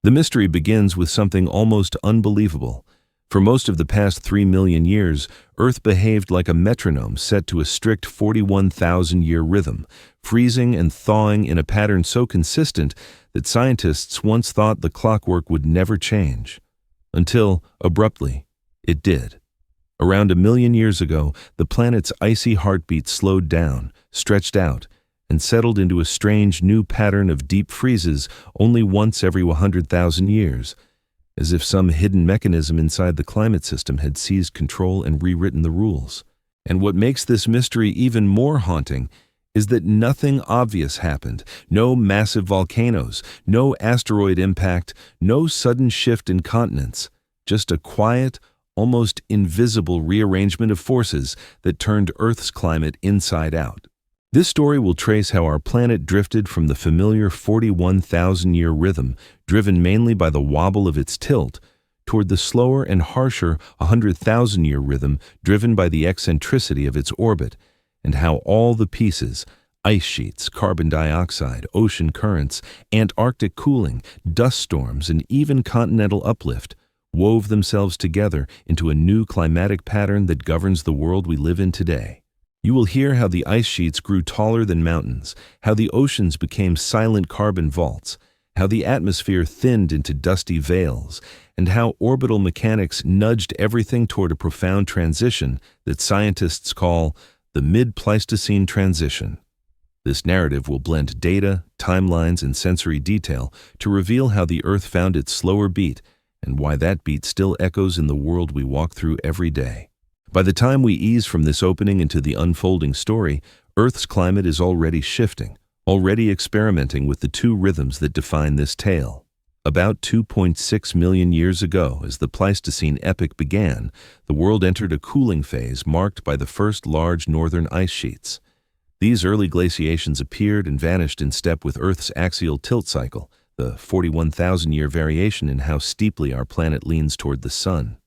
The mystery begins with something almost unbelievable. For most of the past 3 million years, Earth behaved like a metronome set to a strict 41,000-year rhythm, freezing and thawing in a pattern so consistent that scientists once thought the clockwork would never change. Until, abruptly, it did. Around 1 million years ago, the planet's icy heartbeat slowed down, stretched out, and settled into a strange new pattern of deep freezes only once every 100,000 years, as if some hidden mechanism inside the climate system had seized control and rewritten the rules. And what makes this mystery even more haunting is that nothing obvious happened. No massive volcanoes, no asteroid impact, no sudden shift in continents, just a quiet, almost invisible rearrangement of forces that turned Earth's climate inside out. This story will trace how our planet drifted from the familiar 41,000-year rhythm, driven mainly by the wobble of its tilt, toward the slower and harsher 100,000-year rhythm driven by the eccentricity of its orbit, and how all the pieces — ice sheets, carbon dioxide, ocean currents, Antarctic cooling, dust storms, and even continental uplift — wove themselves together into a new climatic pattern that governs the world we live in today. You will hear how the ice sheets grew taller than mountains, how the oceans became silent carbon vaults, how the atmosphere thinned into dusty veils, and how orbital mechanics nudged everything toward a profound transition that scientists call the mid-Pleistocene transition. This narrative will blend data, timelines, and sensory detail to reveal how the Earth found its slower beat and why that beat still echoes in the world we walk through every day. By the time we ease from this opening into the unfolding story, Earth's climate is already shifting, already experimenting with the two rhythms that define this tale. About 2.6 million years ago, as the Pleistocene epoch began, the world entered a cooling phase marked by the first large northern ice sheets. These early glaciations appeared and vanished in step with Earth's axial tilt cycle, the 41,000-year variation in how steeply our planet leans toward the sun.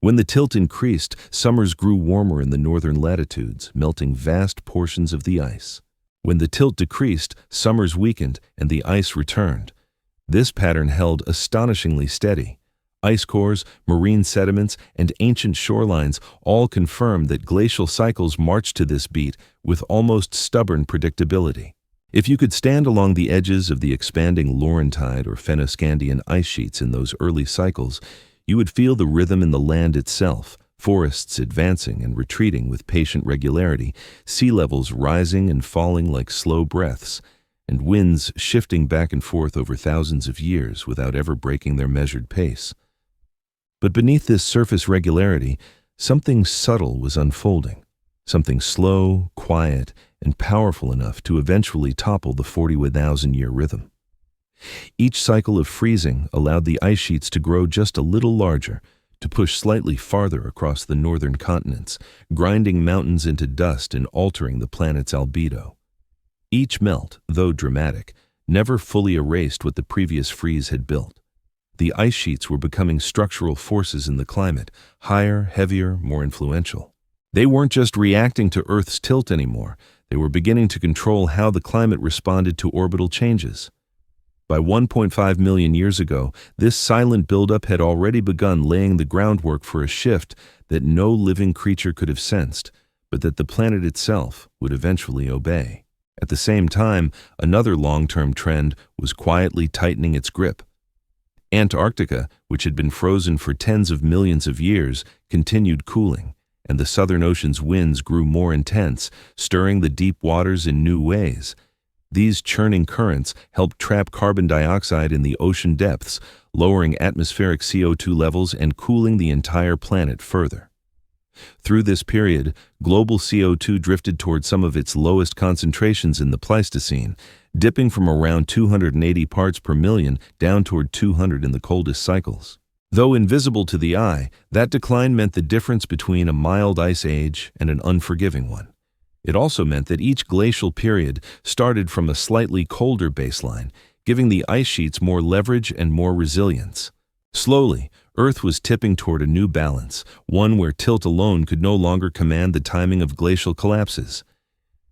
When the tilt increased, summers grew warmer in the northern latitudes, melting vast portions of the ice. When the tilt decreased, summers weakened and the ice returned. This pattern held astonishingly steady. Ice cores, marine sediments, and ancient shorelines all confirmed that glacial cycles marched to this beat with almost stubborn predictability. If you could stand along the edges of the expanding Laurentide or Fennoscandian ice sheets in those early cycles, you would feel the rhythm in the land itself, forests advancing and retreating with patient regularity, sea levels rising and falling like slow breaths, and winds shifting back and forth over thousands of years without ever breaking their measured pace. But beneath this surface regularity, something subtle was unfolding, something slow, quiet, and powerful enough to eventually topple the 41,000-year rhythm. Each cycle of freezing allowed the ice sheets to grow just a little larger, to push slightly farther across the northern continents, grinding mountains into dust and altering the planet's albedo. Each melt, though dramatic, never fully erased what the previous freeze had built. The ice sheets were becoming structural forces in the climate, higher, heavier, more influential. They weren't just reacting to Earth's tilt anymore, they were beginning to control how the climate responded to orbital changes. By 1.5 million years ago, this silent buildup had already begun laying the groundwork for a shift that no living creature could have sensed, but that the planet itself would eventually obey. At the same time, another long-term trend was quietly tightening its grip. Antarctica, which had been frozen for tens of millions of years, continued cooling, and the Southern Ocean's winds grew more intense, stirring the deep waters in new ways. These churning currents helped trap carbon dioxide in the ocean depths, lowering atmospheric CO2 levels and cooling the entire planet further. Through this period, global CO2 drifted toward some of its lowest concentrations in the Pleistocene, dipping from around 280 parts per million down toward 200 in the coldest cycles. Though invisible to the eye, that decline meant the difference between a mild ice age and an unforgiving one. It also meant that each glacial period started from a slightly colder baseline, giving the ice sheets more leverage and more resilience. Slowly, Earth was tipping toward a new balance, one where tilt alone could no longer command the timing of glacial collapses.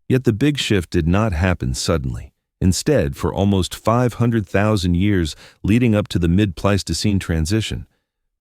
Yet the big shift did not happen suddenly. Instead, for almost 500,000 years leading up to the mid-Pleistocene transition,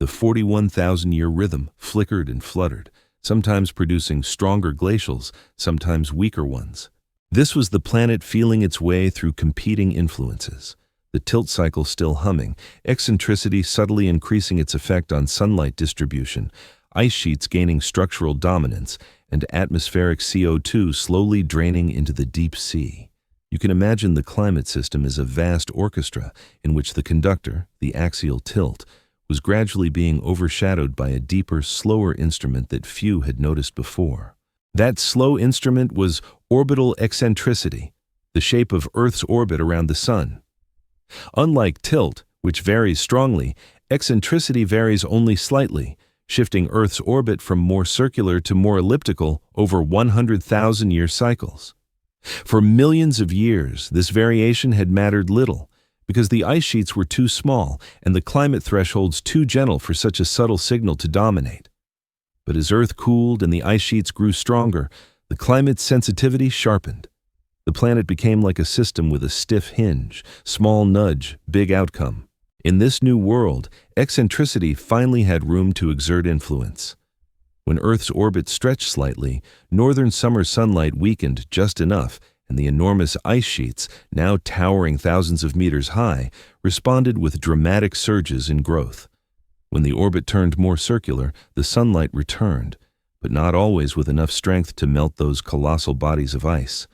the 41,000-year rhythm flickered and fluttered, sometimes producing stronger glacials, sometimes weaker ones. This was the planet feeling its way through competing influences. The tilt cycle still humming, eccentricity subtly increasing its effect on sunlight distribution, ice sheets gaining structural dominance, and atmospheric CO2 slowly draining into the deep sea. You can imagine the climate system as a vast orchestra in which the conductor, the axial tilt, was gradually being overshadowed by a deeper, slower instrument that few had noticed before. That slow instrument was orbital eccentricity, the shape of Earth's orbit around the Sun. Unlike tilt, which varies strongly, eccentricity varies only slightly, shifting Earth's orbit from more circular to more elliptical over 100,000-year cycles. For millions of years, this variation had mattered little, because the ice sheets were too small and the climate thresholds too gentle for such a subtle signal to dominate. But as Earth cooled and the ice sheets grew stronger, the climate's sensitivity sharpened. The planet became like a system with a stiff hinge, small nudge, big outcome. In this new world, eccentricity finally had room to exert influence. When Earth's orbit stretched slightly, northern summer sunlight weakened just enough, and the enormous ice sheets, now towering thousands of meters high, responded with dramatic surges in growth. When the orbit turned more circular, the sunlight returned, but not always with enough strength to melt those colossal bodies of ice.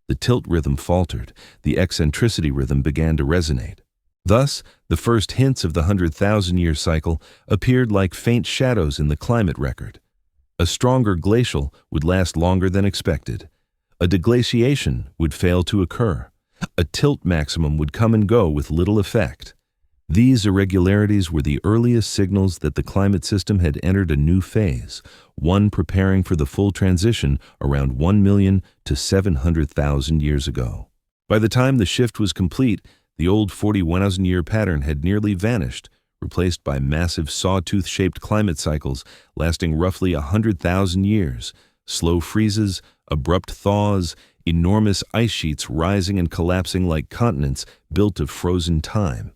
The tilt rhythm faltered, the eccentricity rhythm began to resonate. Thus, the first hints of the 100,000-year cycle appeared like faint shadows in the climate record. A stronger glacial would last longer than expected. A deglaciation would fail to occur. A tilt maximum would come and go with little effect. These irregularities were the earliest signals that the climate system had entered a new phase, one preparing for the full transition around 1 million to 700,000 years ago. By the time the shift was complete, the old 41,000-year pattern had nearly vanished, replaced by massive sawtooth-shaped climate cycles lasting roughly 100,000 years, slow freezes, abrupt thaws, enormous ice sheets rising and collapsing like continents built of frozen time.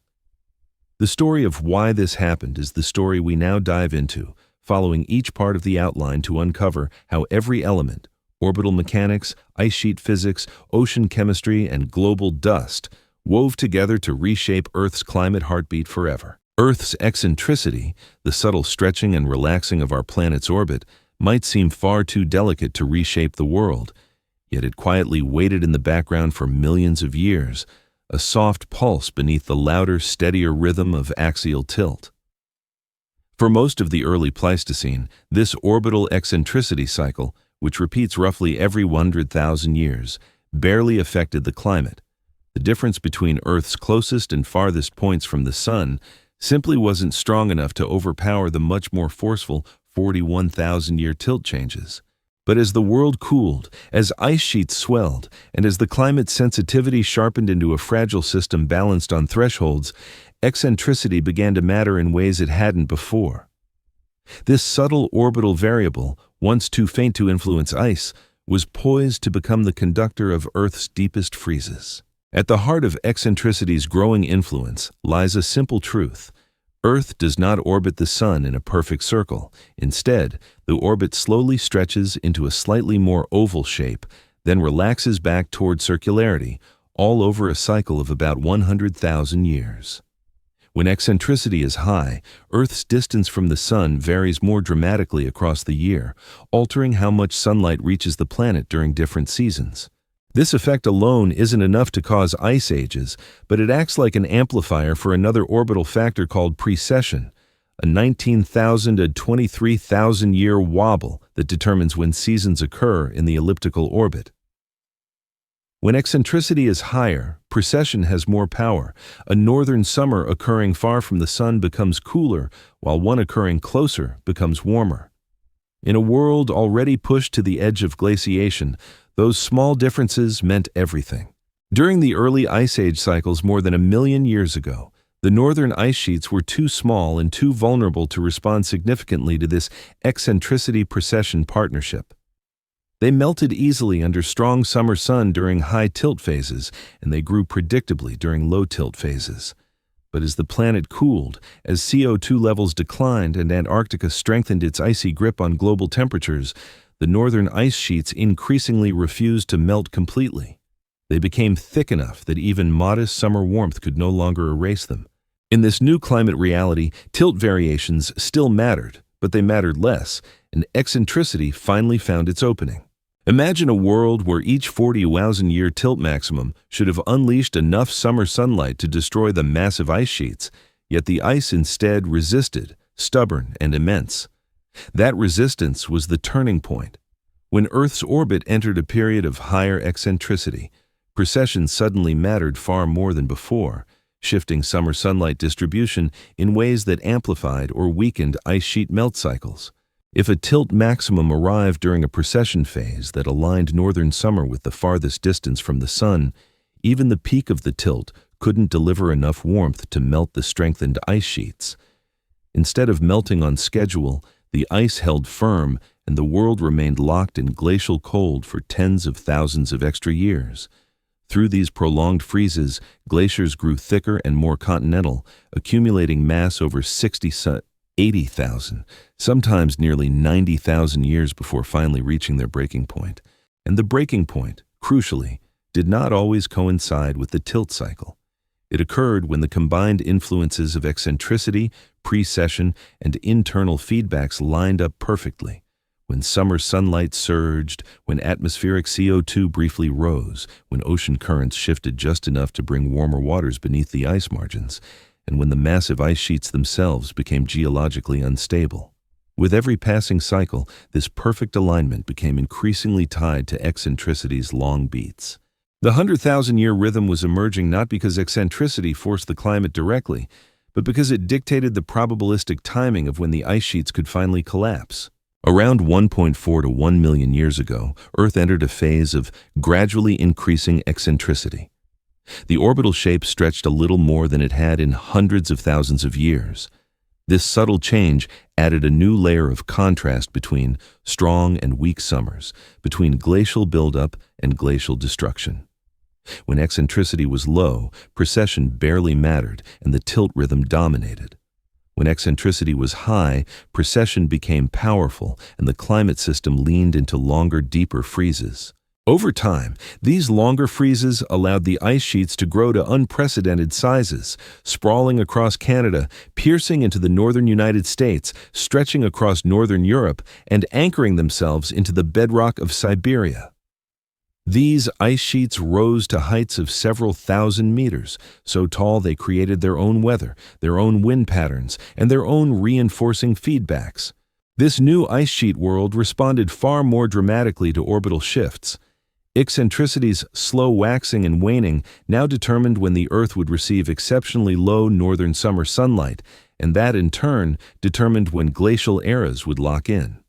The story of why this happened is the story we now dive into, following each part of the outline to uncover how every element, orbital mechanics, ice sheet physics, ocean chemistry, and global dust, wove together to reshape Earth's climate heartbeat forever. Earth's eccentricity, the subtle stretching and relaxing of our planet's orbit, might seem far too delicate to reshape the world, yet it quietly waited in the background for millions of years, a soft pulse beneath the louder, steadier rhythm of axial tilt. For most of the early Pleistocene, this orbital eccentricity cycle, which repeats roughly every 100,000 years, barely affected the climate. The difference between Earth's closest and farthest points from the Sun simply wasn't strong enough to overpower the much more forceful 41,000-year tilt changes. But as the world cooled, as ice sheets swelled, and as the climate sensitivity sharpened into a fragile system balanced on thresholds, eccentricity began to matter in ways it hadn't before. This subtle orbital variable, once too faint to influence ice, was poised to become the conductor of Earth's deepest freezes. At the heart of eccentricity's growing influence lies a simple truth. Earth does not orbit the Sun in a perfect circle. Instead, the orbit slowly stretches into a slightly more oval shape, then relaxes back toward circularity, all over a cycle of about 100,000 years. When eccentricity is high, Earth's distance from the Sun varies more dramatically across the year, altering how much sunlight reaches the planet during different seasons. This effect alone isn't enough to cause ice ages, but it acts like an amplifier for another orbital factor called precession, a 19,000 to 23,000-year wobble that determines when seasons occur in the elliptical orbit. When eccentricity is higher, precession has more power. A northern summer occurring far from the Sun becomes cooler, while one occurring closer becomes warmer. In a world already pushed to the edge of glaciation, those small differences meant everything. During the early Ice Age cycles more than 1 million years ago, the northern ice sheets were too small and too vulnerable to respond significantly to this eccentricity-precession partnership. They melted easily under strong summer sun during high tilt phases, and they grew predictably during low tilt phases. But as the planet cooled, as CO2 levels declined and Antarctica strengthened its icy grip on global temperatures, the northern ice sheets increasingly refused to melt completely. They became thick enough that even modest summer warmth could no longer erase them. In this new climate reality, tilt variations still mattered, but they mattered less, and eccentricity finally found its opening. Imagine a world where each 40,000-year tilt maximum should have unleashed enough summer sunlight to destroy the massive ice sheets, yet the ice instead resisted, stubborn and immense. That resistance was the turning point. When Earth's orbit entered a period of higher eccentricity, precession suddenly mattered far more than before, shifting summer sunlight distribution in ways that amplified or weakened ice sheet melt cycles. If a tilt maximum arrived during a precession phase that aligned northern summer with the farthest distance from the sun, even the peak of the tilt couldn't deliver enough warmth to melt the strengthened ice sheets. Instead of melting on schedule, the ice held firm and the world remained locked in glacial cold for tens of thousands of extra years. Through these prolonged freezes, glaciers grew thicker and more continental, accumulating mass over 80,000, sometimes nearly 90,000 years before finally reaching their breaking point. And the breaking point, crucially, did not always coincide with the tilt cycle. It occurred when the combined influences of eccentricity, precession, and internal feedbacks lined up perfectly. When summer sunlight surged, when atmospheric CO2 briefly rose, when ocean currents shifted just enough to bring warmer waters beneath the ice margins, and when the massive ice sheets themselves became geologically unstable. With every passing cycle, this perfect alignment became increasingly tied to eccentricity's long beats. The 100,000-year rhythm was emerging not because eccentricity forced the climate directly, but because it dictated the probabilistic timing of when the ice sheets could finally collapse. Around 1.4 to 1 million years ago, Earth entered a phase of gradually increasing eccentricity. The orbital shape stretched a little more than it had in hundreds of thousands of years. This subtle change added a new layer of contrast between strong and weak summers, between glacial buildup and glacial destruction. When eccentricity was low, precession barely mattered and the tilt rhythm dominated. When eccentricity was high, precession became powerful and the climate system leaned into longer, deeper freezes. Over time, these longer freezes allowed the ice sheets to grow to unprecedented sizes, sprawling across Canada, piercing into the northern United States, stretching across northern Europe, and anchoring themselves into the bedrock of Siberia. These ice sheets rose to heights of several thousand meters, so tall they created their own weather, their own wind patterns, and their own reinforcing feedbacks. This new ice sheet world responded far more dramatically to orbital shifts. Eccentricity's slow waxing and waning now determined when the Earth would receive exceptionally low northern summer sunlight, and that in turn determined when glacial eras would lock in.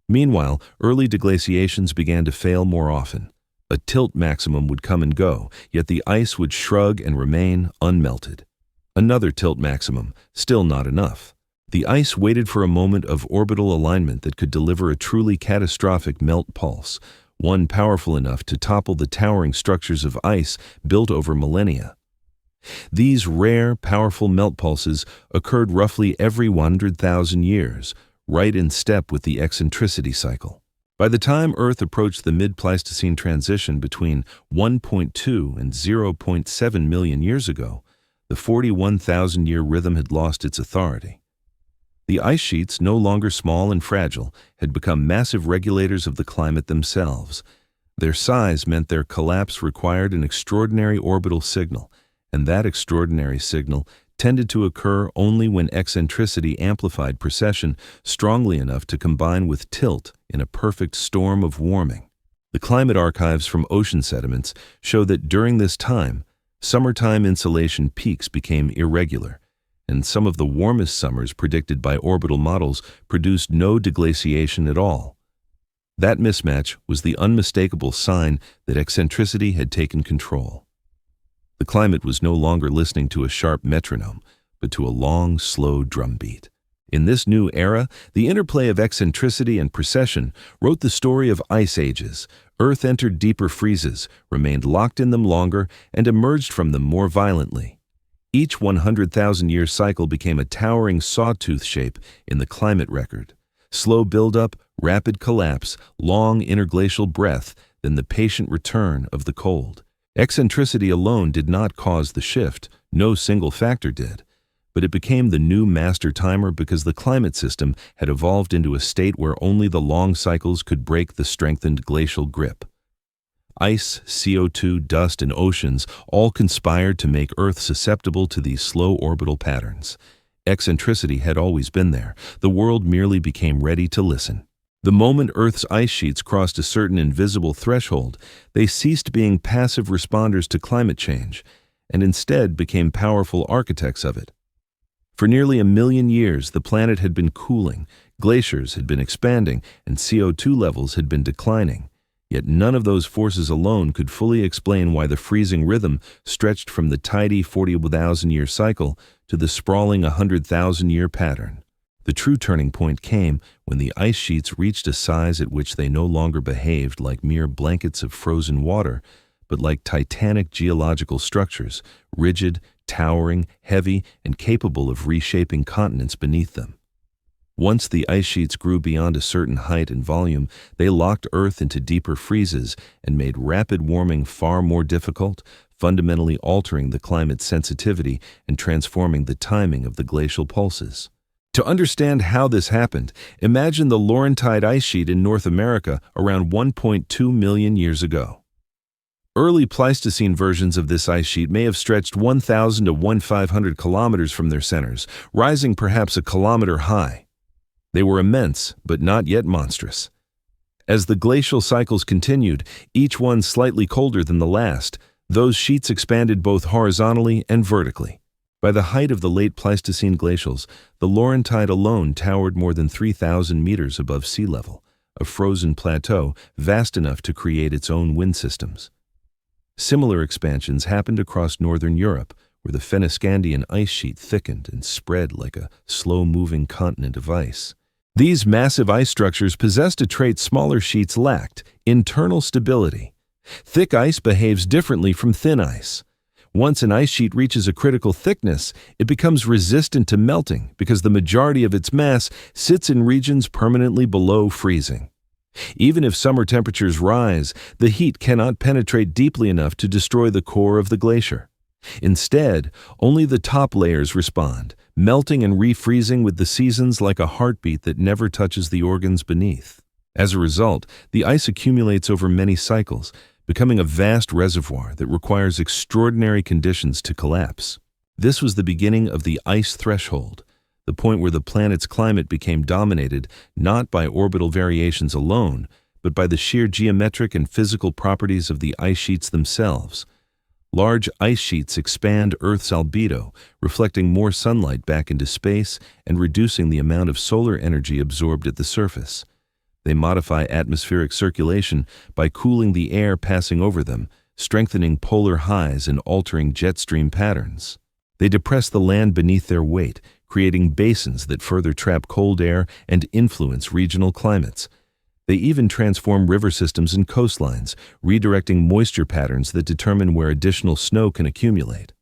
Meanwhile, early deglaciations began to fail more often. A tilt maximum would come and go, yet the ice would shrug and remain unmelted. Another tilt maximum, still not enough. The ice waited for a moment of orbital alignment that could deliver a truly catastrophic melt pulse, one powerful enough to topple the towering structures of ice built over millennia. These rare, powerful melt pulses occurred roughly every 100,000 years, right in step with the eccentricity cycle. By the time Earth approached the mid-Pleistocene transition between 1.2 and 0.7 million years ago, the 41,000-year rhythm had lost its authority. The ice sheets, no longer small and fragile, had become massive regulators of the climate themselves. Their size meant their collapse required an extraordinary orbital signal, and that extraordinary signal tended to occur only when eccentricity amplified precession strongly enough to combine with tilt in a perfect storm of warming. The climate archives from ocean sediments show that during this time, summertime insolation peaks became irregular, and some of the warmest summers predicted by orbital models produced no deglaciation at all. That mismatch was the unmistakable sign that eccentricity had taken control. The climate was no longer listening to a sharp metronome, but to a long, slow drumbeat. In this new era, the interplay of eccentricity and precession wrote the story of ice ages. Earth entered deeper freezes, remained locked in them longer, and emerged from them more violently. Each 100,000-year cycle became a towering sawtooth shape in the climate record. Slow buildup, rapid collapse, long interglacial breath, then the patient return of the cold. Eccentricity alone did not cause the shift, no single factor did. But it became the new master timer because the climate system had evolved into a state where only the long cycles could break the strengthened glacial grip. Ice, CO2, dust, and oceans all conspired to make Earth susceptible to these slow orbital patterns. Eccentricity had always been there. The world merely became ready to listen. The moment Earth's ice sheets crossed a certain invisible threshold, they ceased being passive responders to climate change, and instead became powerful architects of it. For nearly 1 million years, the planet had been cooling, glaciers had been expanding, and CO2 levels had been declining. Yet none of those forces alone could fully explain why the freezing rhythm stretched from the tidy 40,000-year cycle to the sprawling 100,000-year pattern. The true turning point came when the ice sheets reached a size at which they no longer behaved like mere blankets of frozen water, but like titanic geological structures, rigid, towering, heavy, and capable of reshaping continents beneath them. Once the ice sheets grew beyond a certain height and volume, they locked Earth into deeper freezes and made rapid warming far more difficult, fundamentally altering the climate's sensitivity and transforming the timing of the glacial pulses. To understand how this happened, imagine the Laurentide ice sheet in North America around 1.2 million years ago. Early Pleistocene versions of this ice sheet may have stretched 1,000 to 1,500 kilometers from their centers, rising perhaps a kilometer high. They were immense, but not yet monstrous. As the glacial cycles continued, each one slightly colder than the last, those sheets expanded both horizontally and vertically. By the height of the late Pleistocene glacials, the Laurentide alone towered more than 3,000 meters above sea level, a frozen plateau vast enough to create its own wind systems. Similar expansions happened across northern Europe, where the Fennoscandian ice sheet thickened and spread like a slow-moving continent of ice. These massive ice structures possessed a trait smaller sheets lacked: internal stability. Thick ice behaves differently from thin ice. Once an ice sheet reaches a critical thickness, it becomes resistant to melting because the majority of its mass sits in regions permanently below freezing. Even if summer temperatures rise, the heat cannot penetrate deeply enough to destroy the core of the glacier. Instead, only the top layers respond, melting and refreezing with the seasons like a heartbeat that never touches the organs beneath. As a result, the ice accumulates over many cycles, becoming a vast reservoir that requires extraordinary conditions to collapse. This was the beginning of the ice threshold, the point where the planet's climate became dominated not by orbital variations alone, but by the sheer geometric and physical properties of the ice sheets themselves. Large ice sheets expand Earth's albedo, reflecting more sunlight back into space and reducing the amount of solar energy absorbed at the surface. They modify atmospheric circulation by cooling the air passing over them, strengthening polar highs and altering jet stream patterns. They depress the land beneath their weight, creating basins that further trap cold air and influence regional climates. They even transform river systems and coastlines, redirecting moisture patterns that determine where additional snow can accumulate.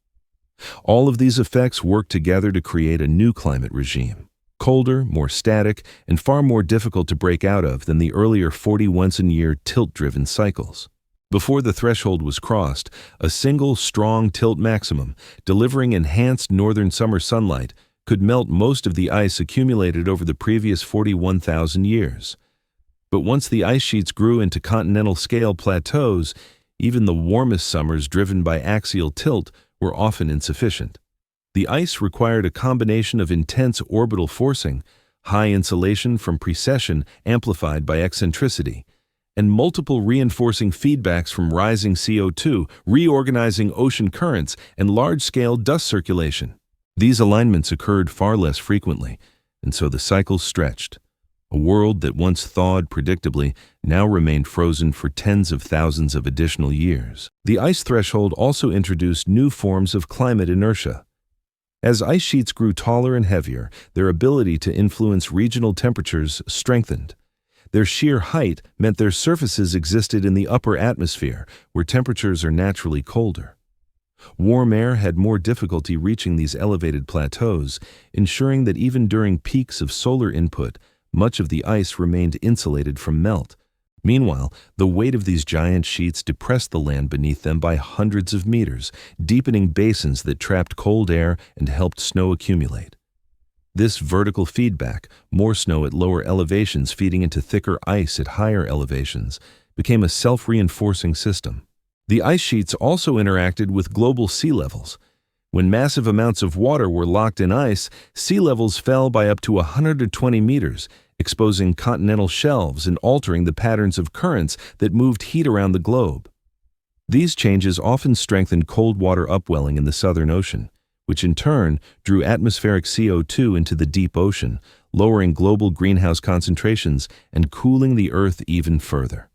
All of these effects work together to create a new climate regime, colder, more static, and far more difficult to break out of than the earlier 40 once-a-year tilt-driven cycles. Before the threshold was crossed, a single strong tilt maximum, delivering enhanced northern summer sunlight, could melt most of the ice accumulated over the previous 41,000 years. But once the ice sheets grew into continental-scale plateaus, even the warmest summers driven by axial tilt were often insufficient. The ice required a combination of intense orbital forcing, high insulation from precession amplified by eccentricity, and multiple reinforcing feedbacks from rising CO2, reorganizing ocean currents, and large-scale dust circulation. These alignments occurred far less frequently, and so the cycles stretched. A world that once thawed predictably now remained frozen for tens of thousands of additional years. The ice threshold also introduced new forms of climate inertia. As ice sheets grew taller and heavier, their ability to influence regional temperatures strengthened. Their sheer height meant their surfaces existed in the upper atmosphere, where temperatures are naturally colder. Warm air had more difficulty reaching these elevated plateaus, ensuring that even during peaks of solar input, much of the ice remained insulated from melt. Meanwhile, the weight of these giant sheets depressed the land beneath them by hundreds of meters, deepening basins that trapped cold air and helped snow accumulate. This vertical feedback, more snow at lower elevations feeding into thicker ice at higher elevations, became a self-reinforcing system. The ice sheets also interacted with global sea levels. When massive amounts of water were locked in ice, sea levels fell by up to 120 meters, exposing continental shelves and altering the patterns of currents that moved heat around the globe. These changes often strengthened cold water upwelling in the Southern Ocean, which in turn drew atmospheric CO2 into the deep ocean, lowering global greenhouse concentrations and cooling the Earth even further.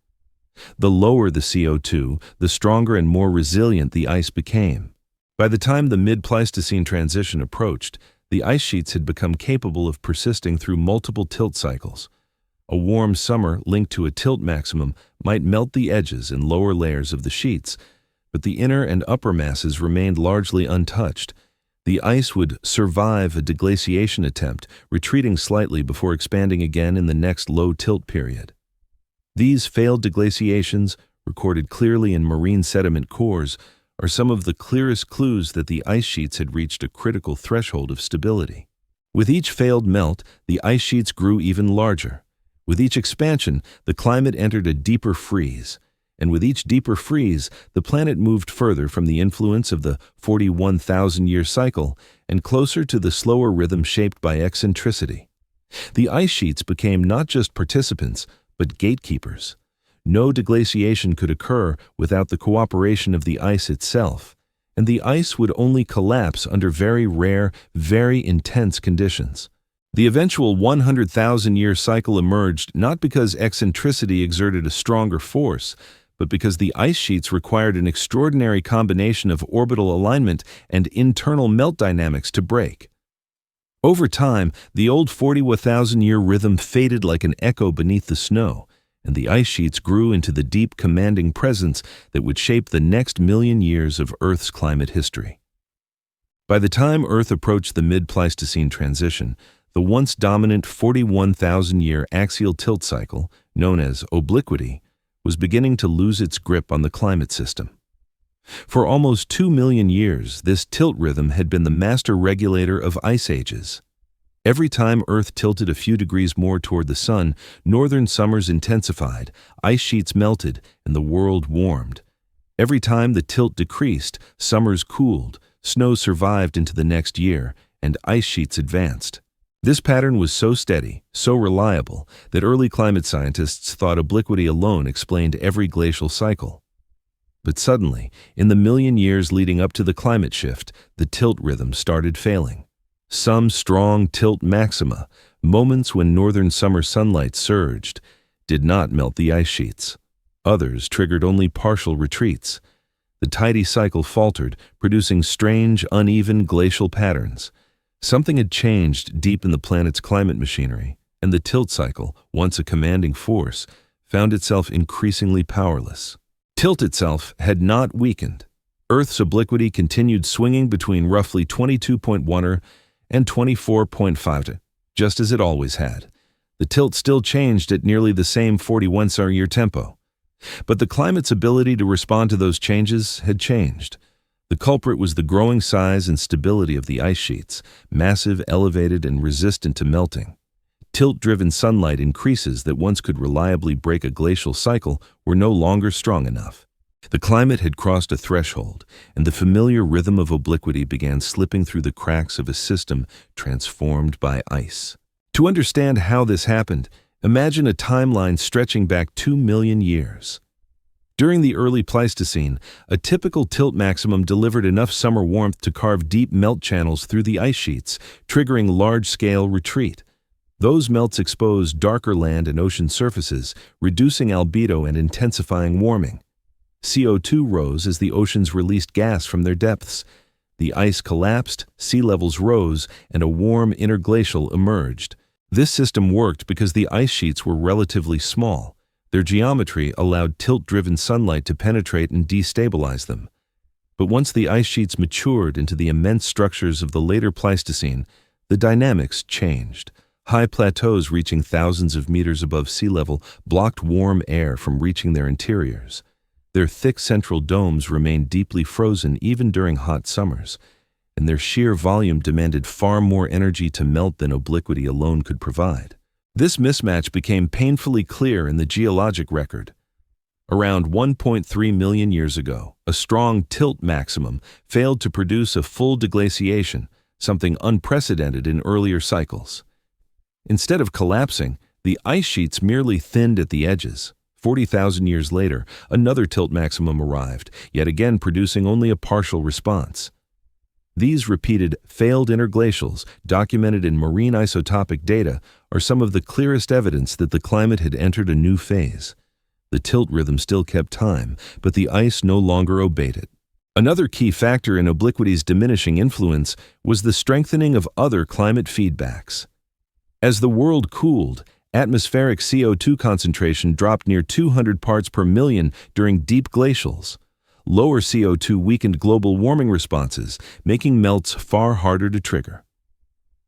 The lower the CO2, the stronger and more resilient the ice became. By the time the mid-Pleistocene transition approached, the ice sheets had become capable of persisting through multiple tilt cycles. A warm summer linked to a tilt maximum might melt the edges and lower layers of the sheets, but the inner and upper masses remained largely untouched. The ice would survive a deglaciation attempt, retreating slightly before expanding again in the next low tilt period. These failed deglaciations, recorded clearly in marine sediment cores, are some of the clearest clues that the ice sheets had reached a critical threshold of stability. With each failed melt, the ice sheets grew even larger. With each expansion, the climate entered a deeper freeze. And with each deeper freeze, the planet moved further from the influence of the 41,000-year cycle and closer to the slower rhythm shaped by eccentricity. The ice sheets became not just participants, but gatekeepers. No deglaciation could occur without the cooperation of the ice itself, and the ice would only collapse under very rare, very intense conditions. The eventual 100,000-year cycle emerged not because eccentricity exerted a stronger force, but because the ice sheets required an extraordinary combination of orbital alignment and internal melt dynamics to break. Over time, the old 41,000-year rhythm faded like an echo beneath the snow, and the ice sheets grew into the deep, commanding presence that would shape the next million years of Earth's climate history. By the time Earth approached the mid-Pleistocene transition, the once dominant 41,000-year axial tilt cycle, known as obliquity, was beginning to lose its grip on the climate system. For almost 2 million years, this tilt rhythm had been the master regulator of ice ages. Every time Earth tilted a few degrees more toward the sun, northern summers intensified, ice sheets melted, and the world warmed. Every time the tilt decreased, summers cooled, snow survived into the next year, and ice sheets advanced. This pattern was so steady, so reliable, that early climate scientists thought obliquity alone explained every glacial cycle. But suddenly, in the million years leading up to the climate shift, the tilt rhythm started failing. Some strong tilt maxima, moments when northern summer sunlight surged, did not melt the ice sheets. Others triggered only partial retreats. The tidy cycle faltered, producing strange, uneven glacial patterns. Something had changed deep in the planet's climate machinery, and the tilt cycle, once a commanding force, found itself increasingly powerless. Tilt itself had not weakened. Earth's obliquity continued swinging between roughly 22.1 and 24.5, just as it always had. The tilt still changed at nearly the same 41-year tempo. But the climate's ability to respond to those changes had changed. The culprit was the growing size and stability of the ice sheets, massive, elevated, and resistant to melting. Tilt-driven sunlight increases that once could reliably break a glacial cycle were no longer strong enough. The climate had crossed a threshold, and the familiar rhythm of obliquity began slipping through the cracks of a system transformed by ice. To understand how this happened, imagine a timeline stretching back 2 million years. During the early Pleistocene, a typical tilt maximum delivered enough summer warmth to carve deep melt channels through the ice sheets, triggering large-scale retreat. Those melts exposed darker land and ocean surfaces, reducing albedo and intensifying warming. CO2 rose as the oceans released gas from their depths. The ice collapsed, sea levels rose, and a warm interglacial emerged. This system worked because the ice sheets were relatively small. Their geometry allowed tilt-driven sunlight to penetrate and destabilize them. But once the ice sheets matured into the immense structures of the later Pleistocene, the dynamics changed. High plateaus reaching thousands of meters above sea level blocked warm air from reaching their interiors. Their thick central domes remained deeply frozen even during hot summers, and their sheer volume demanded far more energy to melt than obliquity alone could provide. This mismatch became painfully clear in the geologic record. Around 1.3 million years ago, a strong tilt maximum failed to produce a full deglaciation, something unprecedented in earlier cycles. Instead of collapsing, the ice sheets merely thinned at the edges. 40,000 years later, another tilt maximum arrived, yet again producing only a partial response. These repeated failed interglacials, documented in marine isotopic data, are some of the clearest evidence that the climate had entered a new phase. The tilt rhythm still kept time, but the ice no longer obeyed it. Another key factor in obliquity's diminishing influence was the strengthening of other climate feedbacks. As the world cooled, atmospheric CO2 concentration dropped near 200 parts per million during deep glacials. Lower CO2 weakened global warming responses, making melts far harder to trigger.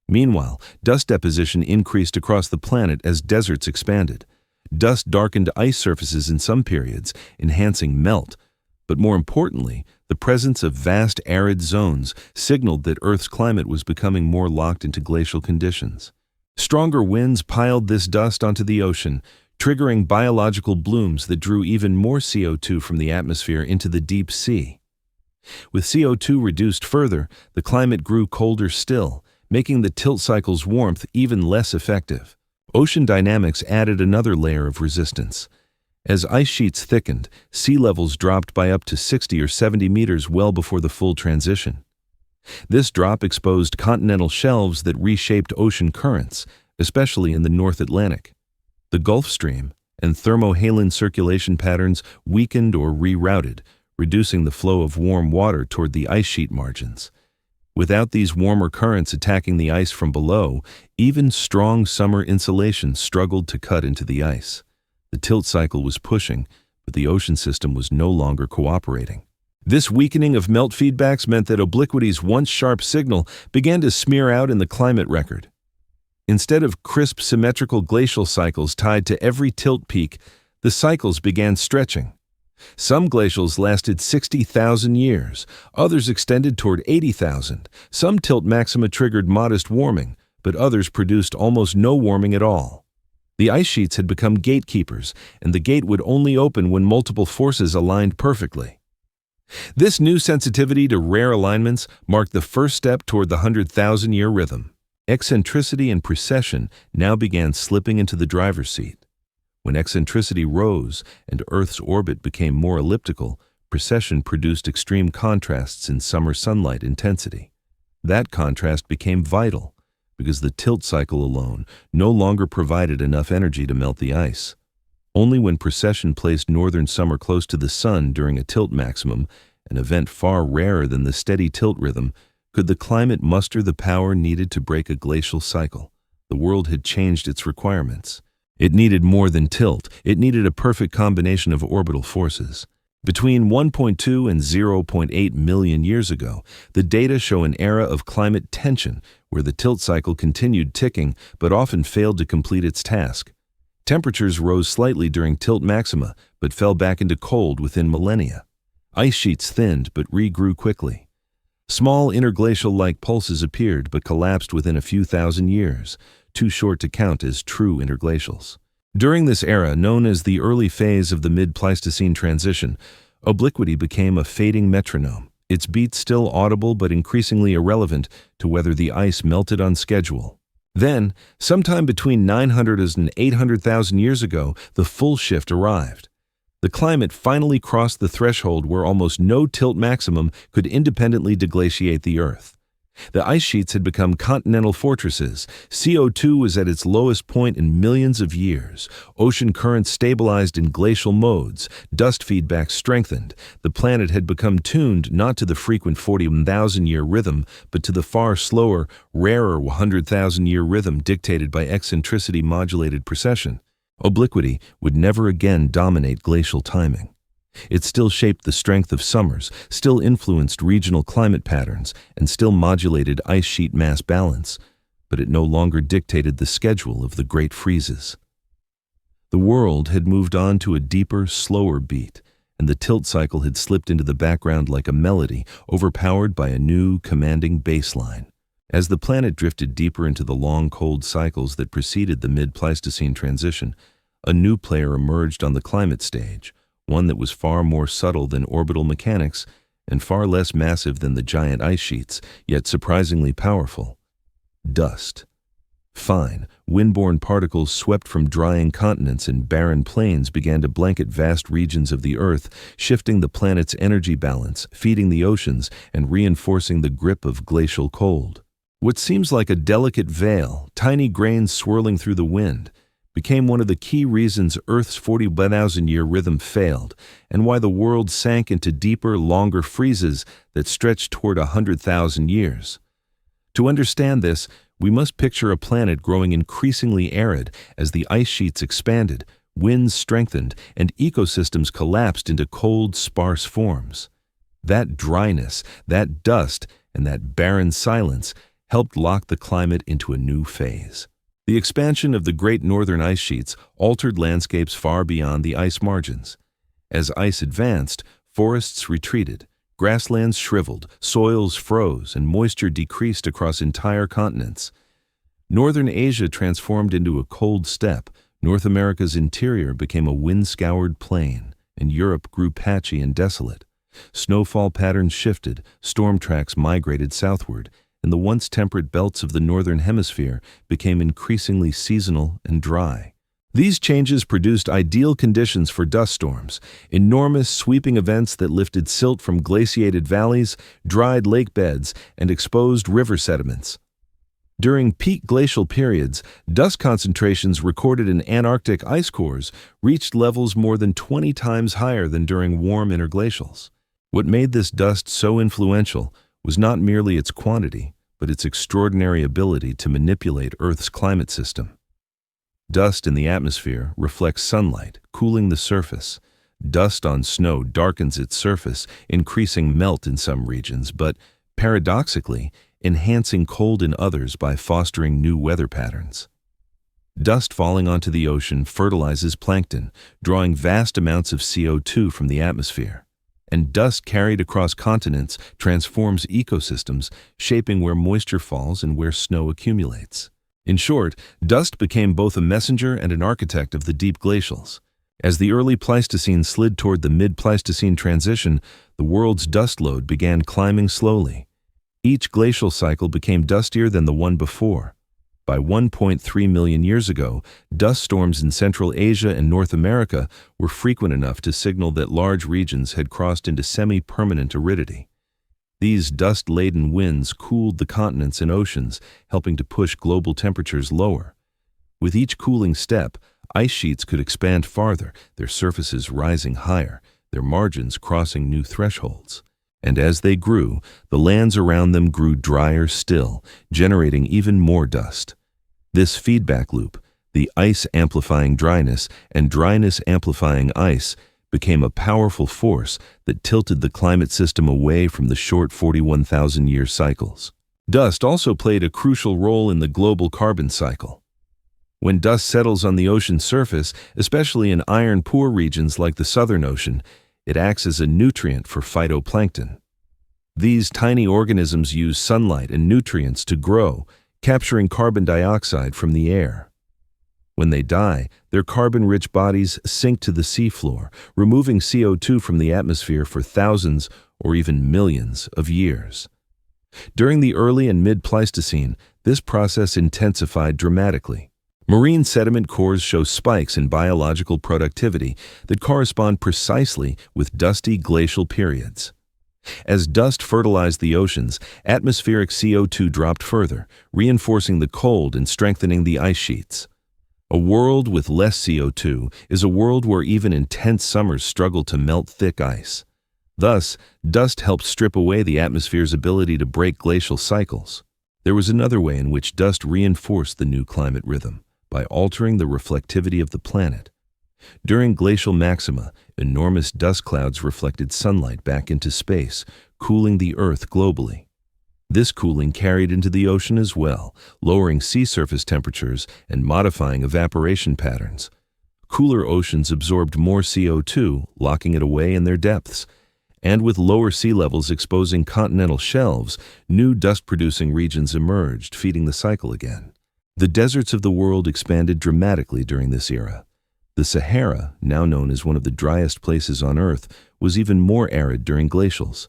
Meanwhile, dust deposition increased across the planet as deserts expanded. Dust darkened ice surfaces in some periods, enhancing melt, but more importantly, the presence of vast arid zones signaled that Earth's climate was becoming more locked into glacial conditions. Stronger winds piled this dust onto the ocean, triggering biological blooms that drew even more CO2 from the atmosphere into the deep sea. With CO2 reduced further, the climate grew colder still, making the tilt cycle's warmth even less effective. Ocean dynamics added another layer of resistance. As ice sheets thickened, sea levels dropped by up to 60 or 70 meters well before the full transition. This drop exposed continental shelves that reshaped ocean currents, especially in the North Atlantic. The Gulf Stream and thermohaline circulation patterns weakened or rerouted, reducing the flow of warm water toward the ice sheet margins. Without these warmer currents attacking the ice from below, even strong summer insulation struggled to cut into the ice. The tilt cycle was pushing, but the ocean system was no longer cooperating. This weakening of melt feedbacks meant that obliquity's once sharp signal began to smear out in the climate record. Instead of crisp symmetrical glacial cycles tied to every tilt peak, the cycles began stretching. Some glacials lasted 60,000 years, others extended toward 80,000. Some tilt maxima triggered modest warming, but others produced almost no warming at all. The ice sheets had become gatekeepers, and the gate would only open when multiple forces aligned perfectly. This new sensitivity to rare alignments marked the first step toward the 100,000-year rhythm. Eccentricity and precession now began slipping into the driver's seat. When eccentricity rose and Earth's orbit became more elliptical, precession produced extreme contrasts in summer sunlight intensity. That contrast became vital, because the tilt cycle alone no longer provided enough energy to melt the ice. Only when precession placed northern summer close to the sun during a tilt maximum, an event far rarer than the steady tilt rhythm, could the climate muster the power needed to break a glacial cycle. The world had changed its requirements. It needed more than tilt. It needed a perfect combination of orbital forces. Between 1.2 and 0.8 million years ago, the data show an era of climate tension where the tilt cycle continued ticking but often failed to complete its task. Temperatures rose slightly during tilt maxima, but fell back into cold within millennia. Ice sheets thinned but regrew quickly. Small interglacial-like pulses appeared but collapsed within a few thousand years, too short to count as true interglacials. During this era, known as the early phase of the mid-Pleistocene transition, obliquity became a fading metronome, its beats still audible but increasingly irrelevant to whether the ice melted on schedule. Then, sometime between 900 and 800,000 years ago, the full shift arrived. The climate finally crossed the threshold where almost no tilt maximum could independently deglaciate the Earth. The ice sheets had become continental fortresses. CO2 was at its lowest point in millions of years. Ocean currents stabilized in glacial modes. Dust feedback strengthened. The planet had become tuned not to the frequent 41,000-year rhythm, but to the far slower, rarer 100,000-year rhythm dictated by eccentricity-modulated precession. Obliquity would never again dominate glacial timing. It still shaped the strength of summers, still influenced regional climate patterns, and still modulated ice sheet mass balance, but it no longer dictated the schedule of the great freezes. The world had moved on to a deeper, slower beat, and the tilt cycle had slipped into the background like a melody, overpowered by a new, commanding bass line. As the planet drifted deeper into the long, cold cycles that preceded the mid-Pleistocene transition, a new player emerged on the climate stage, one that was far more subtle than orbital mechanics and far less massive than the giant ice sheets, yet surprisingly powerful. Dust. Fine, wind-borne particles swept from drying continents and barren plains began to blanket vast regions of the Earth, shifting the planet's energy balance, feeding the oceans, and reinforcing the grip of glacial cold. What seems like a delicate veil, tiny grains swirling through the wind, became one of the key reasons Earth's 40,000-year rhythm failed, and why the world sank into deeper, longer freezes that stretched toward 100,000 years. To understand this, we must picture a planet growing increasingly arid as the ice sheets expanded, winds strengthened, and ecosystems collapsed into cold, sparse forms. That dryness, that dust, and that barren silence helped lock the climate into a new phase. The expansion of the great northern ice sheets altered landscapes far beyond the ice margins. As ice advanced, forests retreated, grasslands shriveled, soils froze, and moisture decreased across entire continents. Northern Asia transformed into a cold steppe, North America's interior became a wind-scoured plain, and Europe grew patchy and desolate. Snowfall patterns shifted, storm tracks migrated southward, and the once temperate belts of the northern hemisphere became increasingly seasonal and dry. These changes produced ideal conditions for dust storms, enormous sweeping events that lifted silt from glaciated valleys, dried lake beds, and exposed river sediments. During peak glacial periods, dust concentrations recorded in Antarctic ice cores reached levels more than 20 times higher than during warm interglacials. What made this dust so influential was not merely its quantity, but its extraordinary ability to manipulate Earth's climate system. Dust in the atmosphere reflects sunlight, cooling the surface. Dust on snow darkens its surface, increasing melt in some regions, but, paradoxically, enhancing cold in others by fostering new weather patterns. Dust falling onto the ocean fertilizes plankton, drawing vast amounts of CO2 from the atmosphere. And dust carried across continents transforms ecosystems, shaping where moisture falls and where snow accumulates. In short, dust became both a messenger and an architect of the deep glacials. As the early Pleistocene slid toward the mid-Pleistocene transition, the world's dust load began climbing slowly. Each glacial cycle became dustier than the one before. By 1.3 million years ago, dust storms in Central Asia and North America were frequent enough to signal that large regions had crossed into semi-permanent aridity. These dust-laden winds cooled the continents and oceans, helping to push global temperatures lower. With each cooling step, ice sheets could expand farther, their surfaces rising higher, their margins crossing new thresholds. And as they grew, the lands around them grew drier still, generating even more dust. This feedback loop, the ice amplifying dryness and dryness amplifying ice, became a powerful force that tilted the climate system away from the short 41,000-year cycles. Dust also played a crucial role in the global carbon cycle. When dust settles on the ocean surface, especially in iron-poor regions like the Southern Ocean, it acts as a nutrient for phytoplankton. These tiny organisms use sunlight and nutrients to grow, capturing carbon dioxide from the air. When they die, their carbon-rich bodies sink to the seafloor, removing CO2 from the atmosphere for thousands or even millions of years. During the early and mid-Pleistocene, this process intensified dramatically. Marine sediment cores show spikes in biological productivity that correspond precisely with dusty glacial periods. As dust fertilized the oceans, atmospheric CO2 dropped further, reinforcing the cold and strengthening the ice sheets. A world with less CO2 is a world where even intense summers struggle to melt thick ice. Thus, dust helped strip away the atmosphere's ability to break glacial cycles. There was another way in which dust reinforced the new climate rhythm, by altering the reflectivity of the planet. During glacial maxima, enormous dust clouds reflected sunlight back into space, cooling the Earth globally. This cooling carried into the ocean as well, lowering sea surface temperatures and modifying evaporation patterns. Cooler oceans absorbed more CO2, locking it away in their depths. And with lower sea levels exposing continental shelves, new dust-producing regions emerged, feeding the cycle again. The deserts of the world expanded dramatically during this era. The Sahara, now known as one of the driest places on Earth, was even more arid during glacials.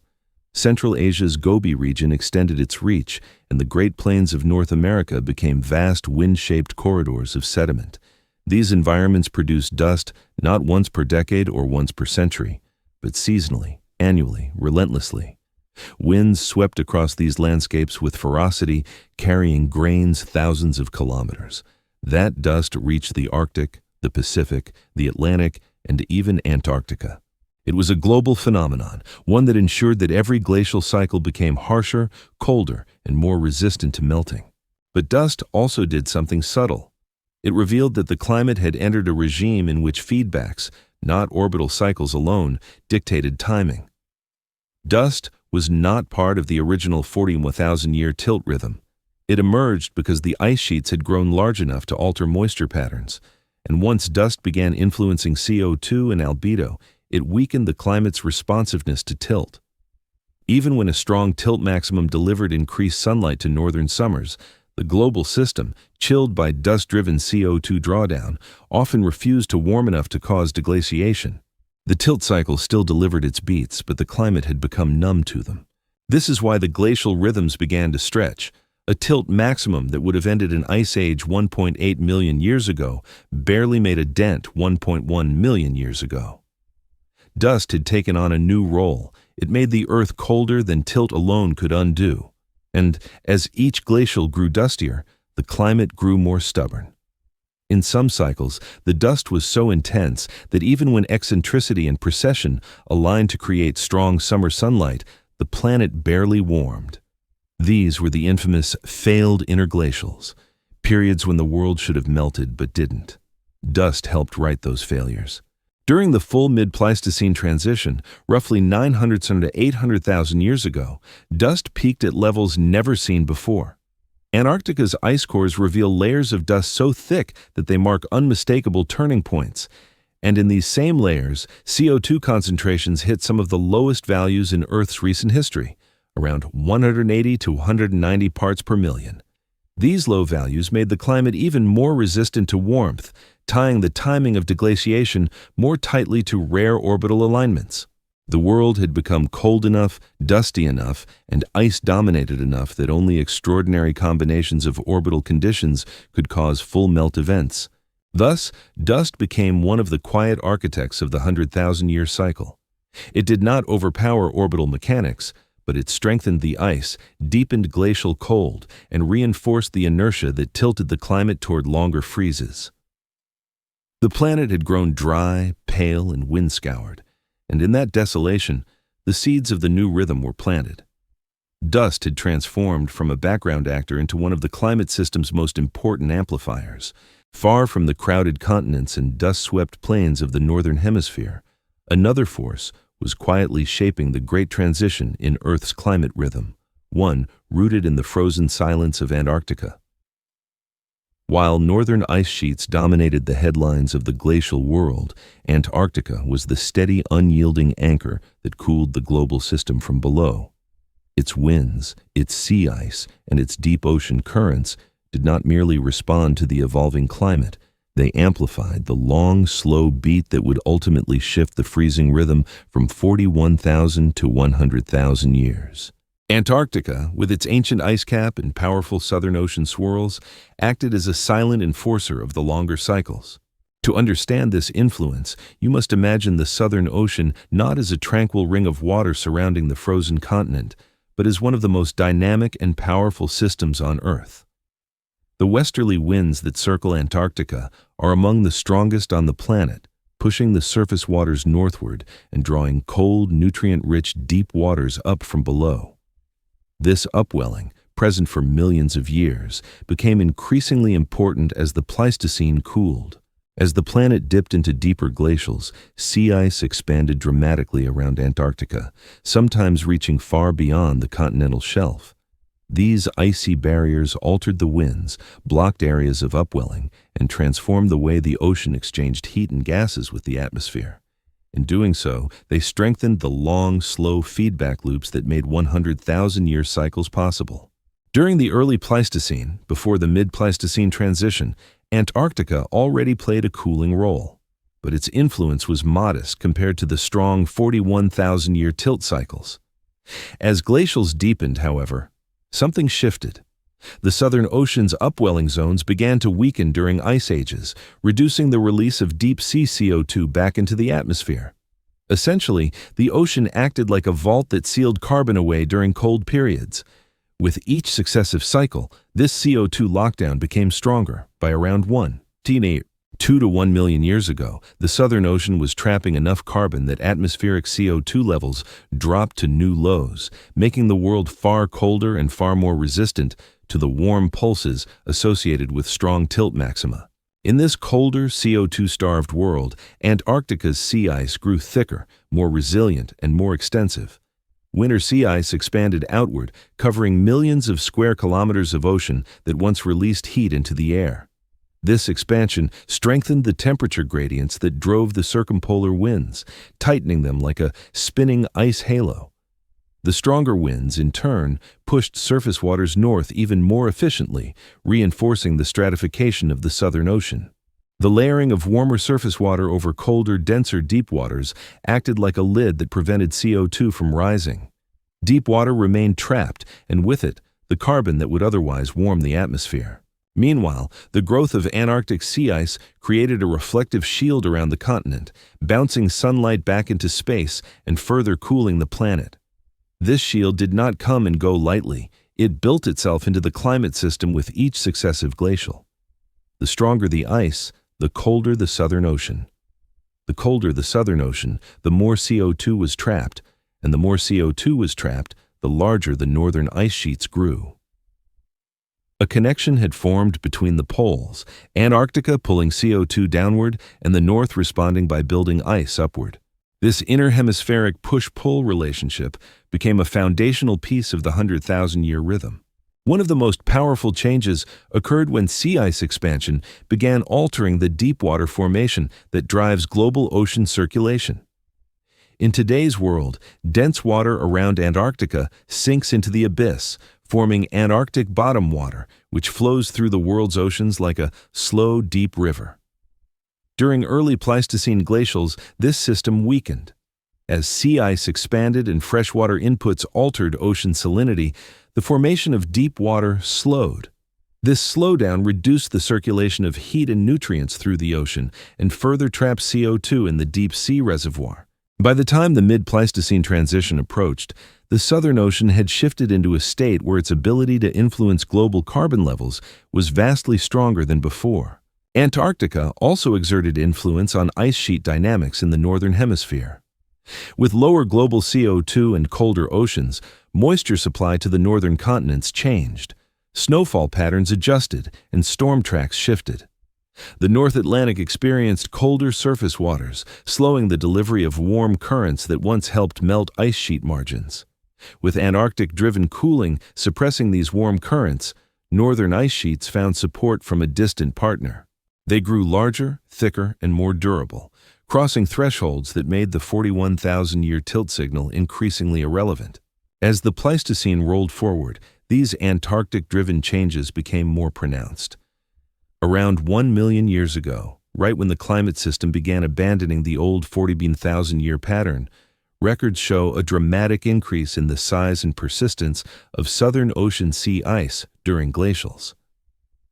Central Asia's Gobi region extended its reach, and the Great Plains of North America became vast wind-shaped corridors of sediment. These environments produced dust not once per decade or once per century, but seasonally, annually, relentlessly. Winds swept across these landscapes with ferocity, carrying grains thousands of kilometers. That dust reached the Arctic, the Pacific, the Atlantic, and even Antarctica. It was a global phenomenon, one that ensured that every glacial cycle became harsher, colder, and more resistant to melting. But dust also did something subtle. It revealed that the climate had entered a regime in which feedbacks, not orbital cycles alone, dictated timing. Dust was not part of the original 41,000-year tilt rhythm. It emerged because the ice sheets had grown large enough to alter moisture patterns. And once dust began influencing CO2 and albedo, it weakened the climate's responsiveness to tilt. Even when a strong tilt maximum delivered increased sunlight to northern summers, the global system, chilled by dust-driven CO2 drawdown, often refused to warm enough to cause deglaciation. The tilt cycle still delivered its beats, but the climate had become numb to them. This is why the glacial rhythms began to stretch. A tilt maximum that would have ended an ice age 1.8 million years ago barely made a dent 1.1 million years ago. Dust had taken on a new role. It made the Earth colder than tilt alone could undo. And as each glacial grew dustier, the climate grew more stubborn. In some cycles, the dust was so intense that even when eccentricity and precession aligned to create strong summer sunlight, the planet barely warmed. These were the infamous failed interglacials, periods when the world should have melted but didn't. Dust helped right those failures. During the full mid-Pleistocene transition, roughly 900,000 to 800,000 years ago, dust peaked at levels never seen before. Antarctica's ice cores reveal layers of dust so thick that they mark unmistakable turning points. And in these same layers, CO2 concentrations hit some of the lowest values in Earth's recent history, around 180 to 190 parts per million. These low values made the climate even more resistant to warmth, tying the timing of deglaciation more tightly to rare orbital alignments. The world had become cold enough, dusty enough, and ice-dominated enough that only extraordinary combinations of orbital conditions could cause full melt events. Thus, dust became one of the quiet architects of the 100,000-year cycle. It did not overpower orbital mechanics, but it strengthened the ice, deepened glacial cold, and reinforced the inertia that tilted the climate toward longer freezes. The planet had grown dry, pale, and wind-scoured, and in that desolation, the seeds of the new rhythm were planted. Dust had transformed from a background actor into one of the climate system's most important amplifiers. Far from the crowded continents and dust-swept plains of the northern hemisphere, another force was quietly shaping the great transition in Earth's climate rhythm, one rooted in the frozen silence of Antarctica. While northern ice sheets dominated the headlines of the glacial world, Antarctica was the steady, unyielding anchor that cooled the global system from below. Its winds, its sea ice, and its deep ocean currents did not merely respond to the evolving climate. They amplified the long, slow beat that would ultimately shift the freezing rhythm from 41,000 to 100,000 years. Antarctica, with its ancient ice cap and powerful southern ocean swirls, acted as a silent enforcer of the longer cycles. To understand this influence, you must imagine the Southern Ocean not as a tranquil ring of water surrounding the frozen continent, but as one of the most dynamic and powerful systems on Earth. The westerly winds that circle Antarctica are among the strongest on the planet, pushing the surface waters northward and drawing cold, nutrient-rich deep waters up from below. This upwelling, present for millions of years, became increasingly important as the Pleistocene cooled. As the planet dipped into deeper glacials, sea ice expanded dramatically around Antarctica, sometimes reaching far beyond the continental shelf. These icy barriers altered the winds, blocked areas of upwelling, and transformed the way the ocean exchanged heat and gases with the atmosphere. In doing so, they strengthened the long, slow feedback loops that made 100,000-year cycles possible. During the early Pleistocene, before the mid-Pleistocene transition, Antarctica already played a cooling role, but its influence was modest compared to the strong 41,000-year tilt cycles. As glacials deepened, however, something shifted. The Southern Ocean's upwelling zones began to weaken during ice ages, reducing the release of deep-sea CO2 back into the atmosphere. Essentially, the ocean acted like a vault that sealed carbon away during cold periods. With each successive cycle, this CO2 lockdown became stronger. By around 2 to 1 million years ago, the Southern Ocean was trapping enough carbon that atmospheric CO2 levels dropped to new lows, making the world far colder and far more resistant to the warm pulses associated with strong tilt maxima. In this colder, CO2-starved world, Antarctica's sea ice grew thicker, more resilient, and more extensive. Winter sea ice expanded outward, covering millions of square kilometers of ocean that once released heat into the air. This expansion strengthened the temperature gradients that drove the circumpolar winds, tightening them like a spinning ice halo. The stronger winds, in turn, pushed surface waters north even more efficiently, reinforcing the stratification of the Southern Ocean. The layering of warmer surface water over colder, denser deep waters acted like a lid that prevented CO2 from rising. Deep water remained trapped, and with it, the carbon that would otherwise warm the atmosphere. Meanwhile, the growth of Antarctic sea ice created a reflective shield around the continent, bouncing sunlight back into space and further cooling the planet. This shield did not come and go lightly. It built itself into the climate system with each successive glacial. The stronger the ice, the colder the Southern Ocean. The colder the Southern Ocean, the more CO2 was trapped, and the more CO2 was trapped, the larger the northern ice sheets grew. A connection had formed between the poles, Antarctica pulling CO2 downward and the North responding by building ice upward. This interhemispheric push-pull relationship became a foundational piece of the 100,000-year rhythm. One of the most powerful changes occurred when sea ice expansion began altering the deep water formation that drives global ocean circulation. In today's world, dense water around Antarctica sinks into the abyss, forming Antarctic bottom water, which flows through the world's oceans like a slow, deep river. During early Pleistocene glacials, this system weakened. As sea ice expanded and freshwater inputs altered ocean salinity, the formation of deep water slowed. This slowdown reduced the circulation of heat and nutrients through the ocean and further trapped CO2 in the deep sea reservoir. By the time the mid-Pleistocene transition approached, the Southern Ocean had shifted into a state where its ability to influence global carbon levels was vastly stronger than before. Antarctica also exerted influence on ice sheet dynamics in the northern hemisphere. With lower global CO2 and colder oceans, moisture supply to the northern continents changed. Snowfall patterns adjusted and storm tracks shifted. The North Atlantic experienced colder surface waters, slowing the delivery of warm currents that once helped melt ice sheet margins. With Antarctic-driven cooling suppressing these warm currents, northern ice sheets found support from a distant partner. They grew larger, thicker, and more durable, crossing thresholds that made the 41,000-year tilt signal increasingly irrelevant. As the Pleistocene rolled forward, these Antarctic-driven changes became more pronounced. Around 1 million years ago, right when the climate system began abandoning the old 40,000-year pattern, records show a dramatic increase in the size and persistence of Southern Ocean sea ice during glacials.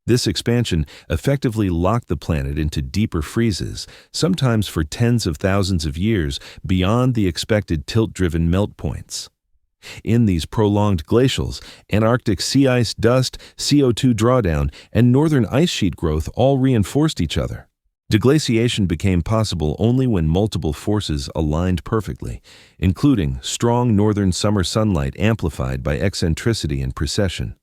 This expansion effectively locked the planet into deeper freezes, sometimes for tens of thousands of years beyond the expected tilt-driven melt points. In these prolonged glacials, Antarctic sea ice dust, CO2 drawdown, and northern ice sheet growth all reinforced each other. Deglaciation became possible only when multiple forces aligned perfectly, including strong northern summer sunlight amplified by eccentricity and precession.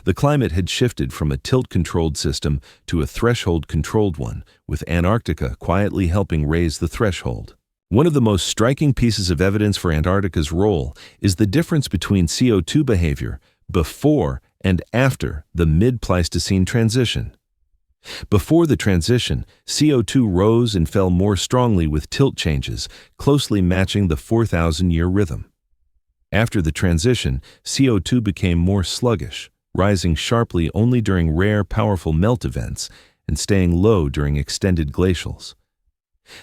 The climate had shifted from a tilt-controlled system to a threshold-controlled one, with Antarctica quietly helping raise the threshold. One of the most striking pieces of evidence for Antarctica's role is the difference between CO2 behavior before and after the mid-Pleistocene transition. Before the transition, CO2 rose and fell more strongly with tilt changes, closely matching the 4,000-year rhythm. After the transition, CO2 became more sluggish, rising sharply only during rare, powerful melt events and staying low during extended glacials.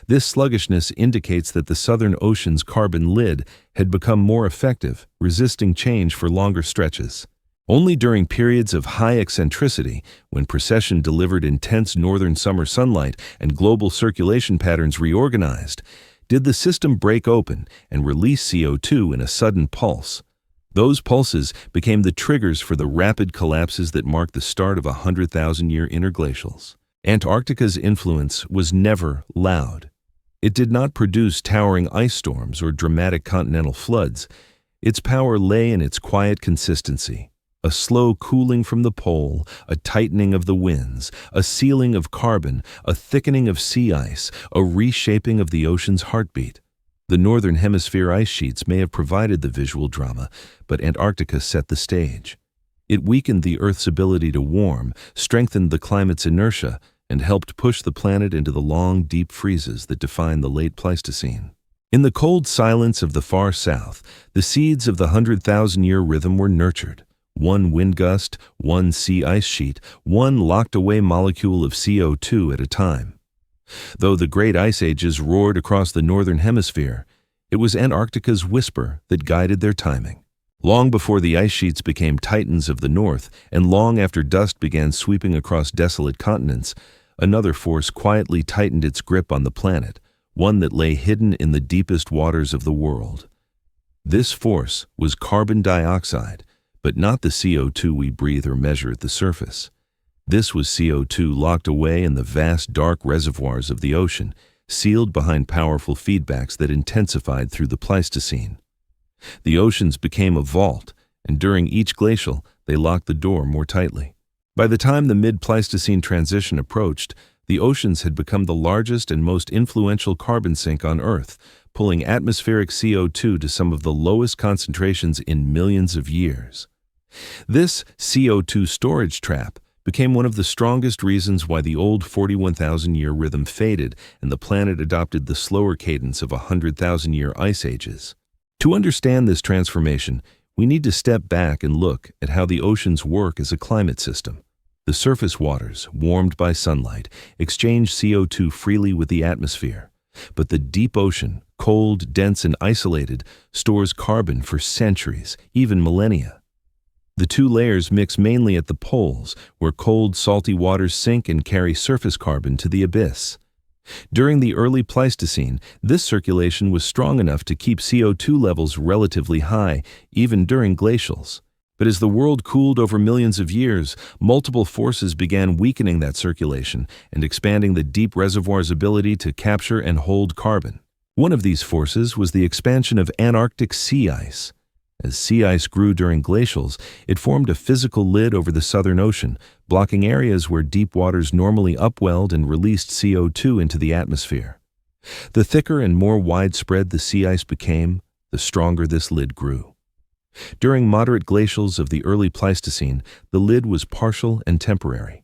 This sluggishness indicates that the Southern Ocean's carbon lid had become more effective, resisting change for longer stretches. Only during periods of high eccentricity, when precession delivered intense northern summer sunlight and global circulation patterns reorganized, did the system break open and release CO2 in a sudden pulse. Those pulses became the triggers for the rapid collapses that marked the start of 100,000-year interglacials. Antarctica's influence was never loud. It did not produce towering ice storms or dramatic continental floods. Its power lay in its quiet consistency. A slow cooling from the pole, a tightening of the winds, a sealing of carbon, a thickening of sea ice, a reshaping of the ocean's heartbeat. The northern hemisphere ice sheets may have provided the visual drama, but Antarctica set the stage. It weakened the Earth's ability to warm, strengthened the climate's inertia, and helped push the planet into the long, deep freezes that define the late Pleistocene. In the cold silence of the far south, the seeds of the 100,000-year rhythm were nurtured. One wind gust, one sea ice sheet, one locked-away molecule of CO2 at a time. Though the great ice ages roared across the northern hemisphere, it was Antarctica's whisper that guided their timing. Long before the ice sheets became titans of the north, and long after dust began sweeping across desolate continents, another force quietly tightened its grip on the planet, one that lay hidden in the deepest waters of the world. This force was carbon dioxide, but not the CO2 we breathe or measure at the surface. This was CO2 locked away in the vast dark reservoirs of the ocean, sealed behind powerful feedbacks that intensified through the Pleistocene. The oceans became a vault, and during each glacial, they locked the door more tightly. By the time the mid-Pleistocene transition approached, the oceans had become the largest and most influential carbon sink on Earth, pulling atmospheric CO2 to some of the lowest concentrations in millions of years. This CO2 storage trap became one of the strongest reasons why the old 41,000-year rhythm faded and the planet adopted the slower cadence of 100,000-year ice ages. To understand this transformation, we need to step back and look at how the oceans work as a climate system. The surface waters, warmed by sunlight, exchange CO2 freely with the atmosphere. But the deep ocean, cold, dense, and isolated, stores carbon for centuries, even millennia. The two layers mix mainly at the poles, where cold, salty waters sink and carry surface carbon to the abyss. During the early Pleistocene, this circulation was strong enough to keep CO2 levels relatively high, even during glacials. But as the world cooled over millions of years, multiple forces began weakening that circulation and expanding the deep reservoir's ability to capture and hold carbon. One of these forces was the expansion of Antarctic sea ice. As sea ice grew during glacials, it formed a physical lid over the Southern Ocean, blocking areas where deep waters normally upwelled and released CO2 into the atmosphere. The thicker and more widespread the sea ice became, the stronger this lid grew. During moderate glacials of the early Pleistocene, the lid was partial and temporary.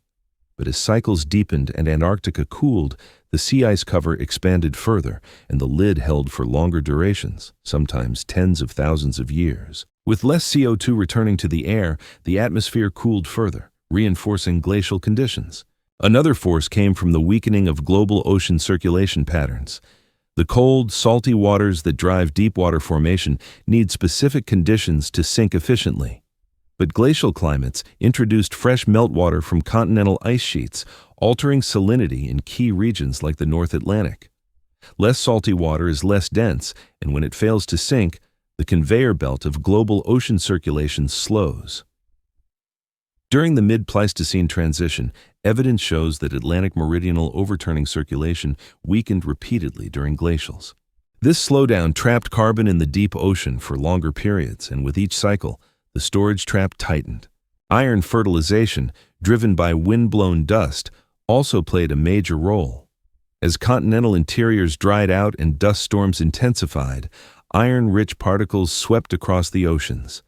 But as cycles deepened and Antarctica cooled, the sea ice cover expanded further, and the lid held for longer durations, sometimes tens of thousands of years. With less CO2 returning to the air, the atmosphere cooled further, reinforcing glacial conditions. Another force came from the weakening of global ocean circulation patterns. The cold, salty waters that drive deep water formation need specific conditions to sink efficiently. But glacial climates introduced fresh meltwater from continental ice sheets, altering salinity in key regions like the North Atlantic. Less salty water is less dense, and when it fails to sink, the conveyor belt of global ocean circulation slows. During the mid-Pleistocene transition, evidence shows that Atlantic meridional overturning circulation weakened repeatedly during glacials. This slowdown trapped carbon in the deep ocean for longer periods, and with each cycle, the storage trap tightened. Iron fertilization, driven by wind-blown dust, also played a major role. As continental interiors dried out and dust storms intensified, iron-rich particles swept across the oceans.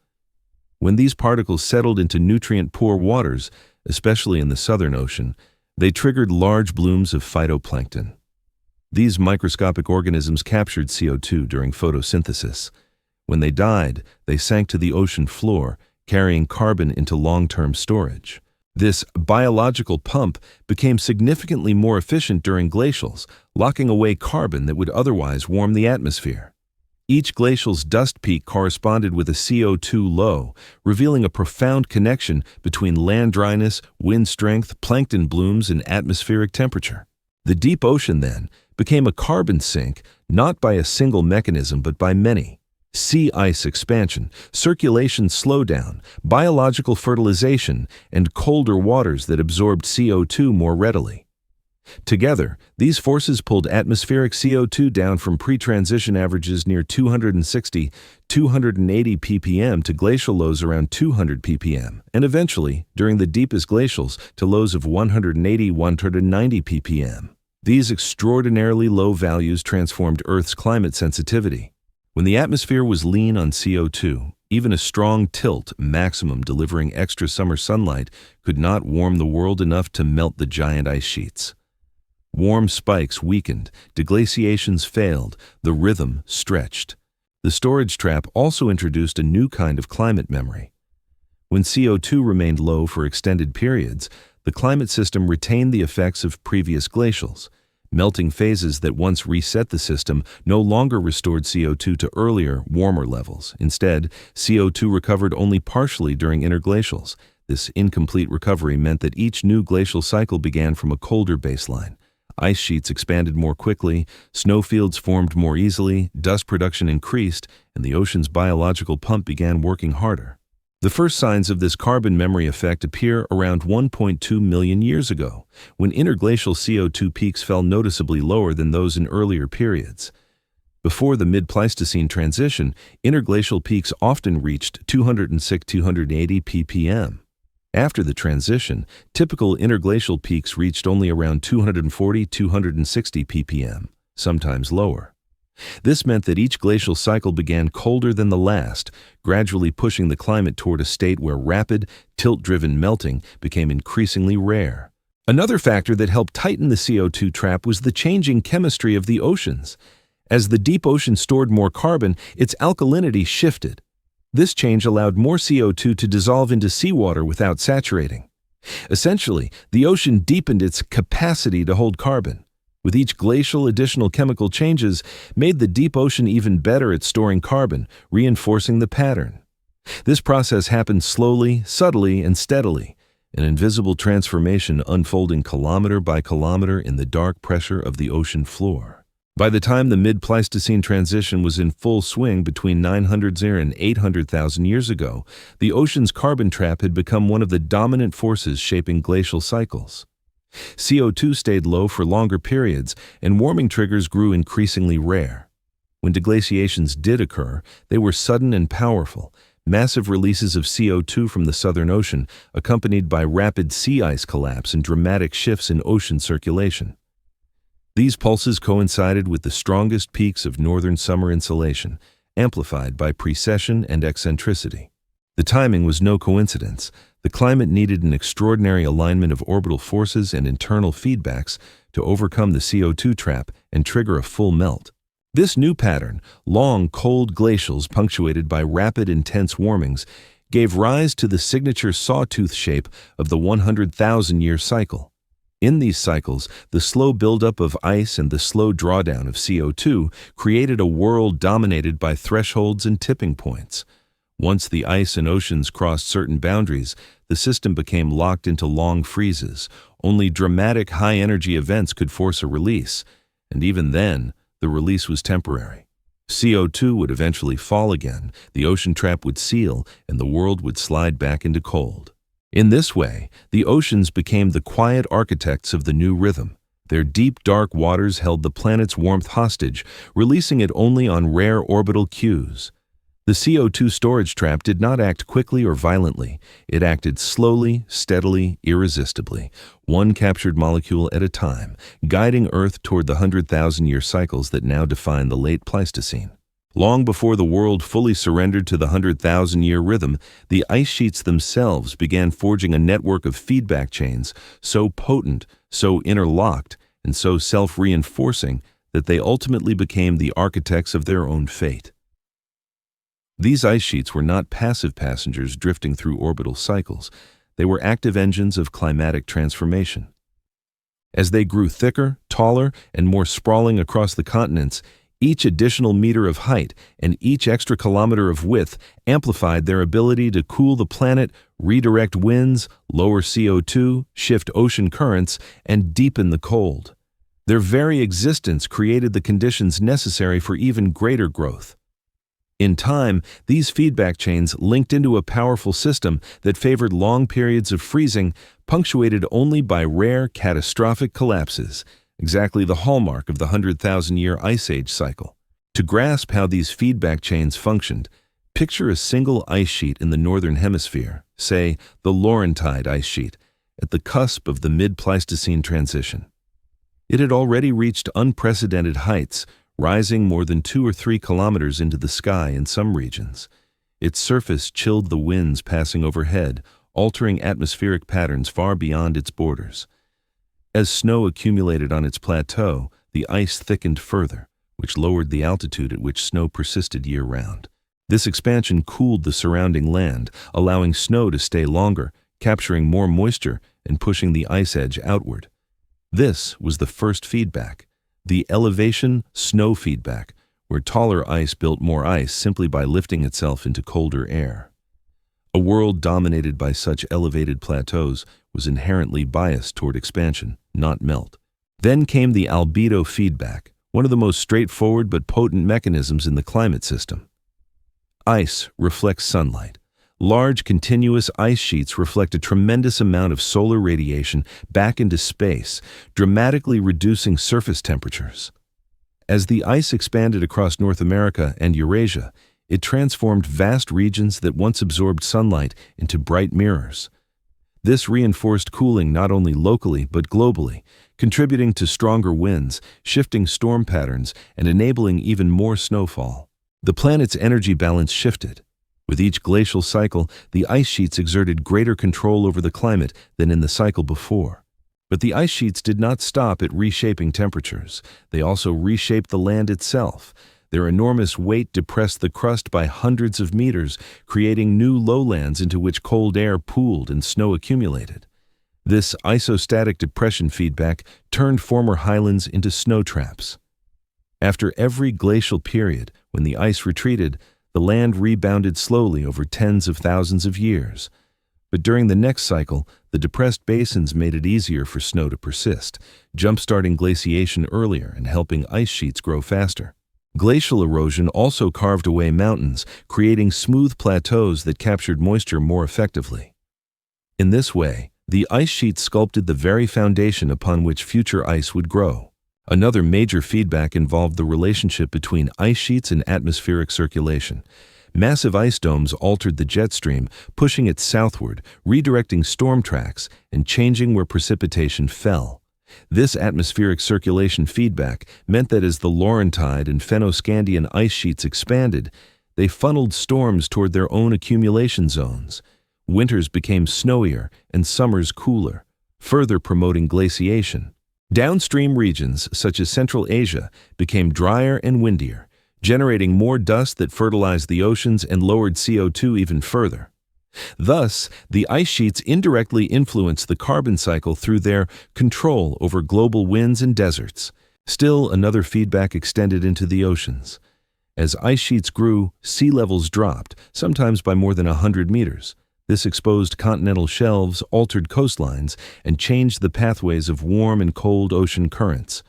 When these particles settled into nutrient-poor waters, especially in the Southern Ocean, they triggered large blooms of phytoplankton. These microscopic organisms captured CO2 during photosynthesis. When they died, they sank to the ocean floor, carrying carbon into long-term storage. This biological pump became significantly more efficient during glacials, locking away carbon that would otherwise warm the atmosphere. Each glacial's dust peak corresponded with a CO2 low, revealing a profound connection between land dryness, wind strength, plankton blooms, and atmospheric temperature. The deep ocean, then, became a carbon sink, not by a single mechanism but by many. Sea ice expansion, circulation slowdown, biological fertilization, and colder waters that absorbed CO2 more readily. Together, these forces pulled atmospheric CO2 down from pre-transition averages near 260, 280 ppm to glacial lows around 200 ppm, and eventually, during the deepest glacials, to lows of 180, 190 ppm. These extraordinarily low values transformed Earth's climate sensitivity. When the atmosphere was lean on CO2, even a strong tilt maximum delivering extra summer sunlight could not warm the world enough to melt the giant ice sheets. Warm spikes weakened, deglaciations failed, the rhythm stretched. The storage trap also introduced a new kind of climate memory. When CO2 remained low for extended periods, the climate system retained the effects of previous glacials. Melting phases that once reset the system no longer restored CO2 to earlier, warmer levels. Instead, CO2 recovered only partially during interglacials. This incomplete recovery meant that each new glacial cycle began from a colder baseline. Ice sheets expanded more quickly, snowfields formed more easily, dust production increased, and the ocean's biological pump began working harder. The first signs of this carbon memory effect appear around 1.2 million years ago, when interglacial CO2 peaks fell noticeably lower than those in earlier periods. Before the mid-Pleistocene transition, interglacial peaks often reached 206–280 ppm. After the transition, typical interglacial peaks reached only around 240–260 ppm, sometimes lower. This meant that each glacial cycle began colder than the last, gradually pushing the climate toward a state where rapid, tilt-driven melting became increasingly rare. Another factor that helped tighten the CO2 trap was the changing chemistry of the oceans. As the deep ocean stored more carbon, its alkalinity shifted. This change allowed more CO2 to dissolve into seawater without saturating. Essentially, the ocean deepened its capacity to hold carbon. With each glacial, additional chemical changes made the deep ocean even better at storing carbon, reinforcing the pattern. This process happened slowly, subtly, and steadily, an invisible transformation unfolding kilometer by kilometer in the dark pressure of the ocean floor. By the time the mid-Pleistocene transition was in full swing between 900,000 and 800,000 years ago, the ocean's carbon trap had become one of the dominant forces shaping glacial cycles. CO2 stayed low for longer periods, and warming triggers grew increasingly rare. When deglaciations did occur, they were sudden and powerful, massive releases of CO2 from the Southern Ocean, accompanied by rapid sea ice collapse and dramatic shifts in ocean circulation. These pulses coincided with the strongest peaks of northern summer insolation, amplified by precession and eccentricity. The timing was no coincidence. The climate needed an extraordinary alignment of orbital forces and internal feedbacks to overcome the CO2 trap and trigger a full melt. This new pattern, long, cold glacials punctuated by rapid, intense warmings, gave rise to the signature sawtooth shape of the 100,000-year cycle. In these cycles, the slow buildup of ice and the slow drawdown of CO2 created a world dominated by thresholds and tipping points. Once the ice and oceans crossed certain boundaries, the system became locked into long freezes. Only dramatic high-energy events could force a release, and even then, the release was temporary. CO2 would eventually fall again, the ocean trap would seal, and the world would slide back into cold. In this way, the oceans became the quiet architects of the new rhythm. Their deep, dark waters held the planet's warmth hostage, releasing it only on rare orbital cues. The CO2 storage trap did not act quickly or violently. It acted slowly, steadily, irresistibly, one captured molecule at a time, guiding Earth toward the 100,000-year cycles that now define the late Pleistocene. Long before the world fully surrendered to the 100,000-year rhythm, the ice sheets themselves began forging a network of feedback chains so potent, so interlocked, and so self-reinforcing that they ultimately became the architects of their own fate. These ice sheets were not passive passengers drifting through orbital cycles. They were active engines of climatic transformation. As they grew thicker, taller, and more sprawling across the continents, each additional meter of height and each extra kilometer of width amplified their ability to cool the planet, redirect winds, lower CO2, shift ocean currents, and deepen the cold. Their very existence created the conditions necessary for even greater growth. In time, these feedback chains linked into a powerful system that favored long periods of freezing, punctuated only by rare, catastrophic collapses, exactly the hallmark of the 100,000-year Ice Age cycle. To grasp how these feedback chains functioned, picture a single ice sheet in the northern hemisphere, say the Laurentide ice sheet, at the cusp of the mid-Pleistocene transition. It had already reached unprecedented heights, rising more than 2 or 3 kilometers into the sky in some regions. Its surface chilled the winds passing overhead, altering atmospheric patterns far beyond its borders. As snow accumulated on its plateau, the ice thickened further, which lowered the altitude at which snow persisted year-round. This expansion cooled the surrounding land, allowing snow to stay longer, capturing more moisture and pushing the ice edge outward. This was the first feedback, the elevation snow feedback, where taller ice built more ice simply by lifting itself into colder air. A world dominated by such elevated plateaus was inherently biased toward expansion, not melt. Then came the albedo feedback, one of the most straightforward but potent mechanisms in the climate system. Ice reflects sunlight. Large, continuous ice sheets reflect a tremendous amount of solar radiation back into space, dramatically reducing surface temperatures. As the ice expanded across North America and Eurasia, it transformed vast regions that once absorbed sunlight into bright mirrors. This reinforced cooling not only locally but globally, contributing to stronger winds, shifting storm patterns, and enabling even more snowfall. The planet's energy balance shifted. With each glacial cycle, the ice sheets exerted greater control over the climate than in the cycle before. But the ice sheets did not stop at reshaping temperatures. They also reshaped the land itself. Their enormous weight depressed the crust by hundreds of meters, creating new lowlands into which cold air pooled and snow accumulated. This isostatic depression feedback turned former highlands into snow traps. After every glacial period, when the ice retreated, the land rebounded slowly over tens of thousands of years. But during the next cycle, the depressed basins made it easier for snow to persist, jump-starting glaciation earlier and helping ice sheets grow faster. Glacial erosion also carved away mountains, creating smooth plateaus that captured moisture more effectively. In this way, the ice sheet sculpted the very foundation upon which future ice would grow. Another major feedback involved the relationship between ice sheets and atmospheric circulation. Massive ice domes altered the jet stream, pushing it southward, redirecting storm tracks, and changing where precipitation fell. This atmospheric circulation feedback meant that as the Laurentide and Fennoscandian ice sheets expanded, they funneled storms toward their own accumulation zones. Winters became snowier and summers cooler, further promoting glaciation. Downstream regions, such as Central Asia, became drier and windier, generating more dust that fertilized the oceans and lowered CO2 even further. Thus, the ice sheets indirectly influenced the carbon cycle through their control over global winds and deserts. Still, another feedback extended into the oceans. As ice sheets grew, sea levels dropped, sometimes by more than 100 meters. This exposed continental shelves, altered coastlines, and changed the pathways of warm and cold ocean currents.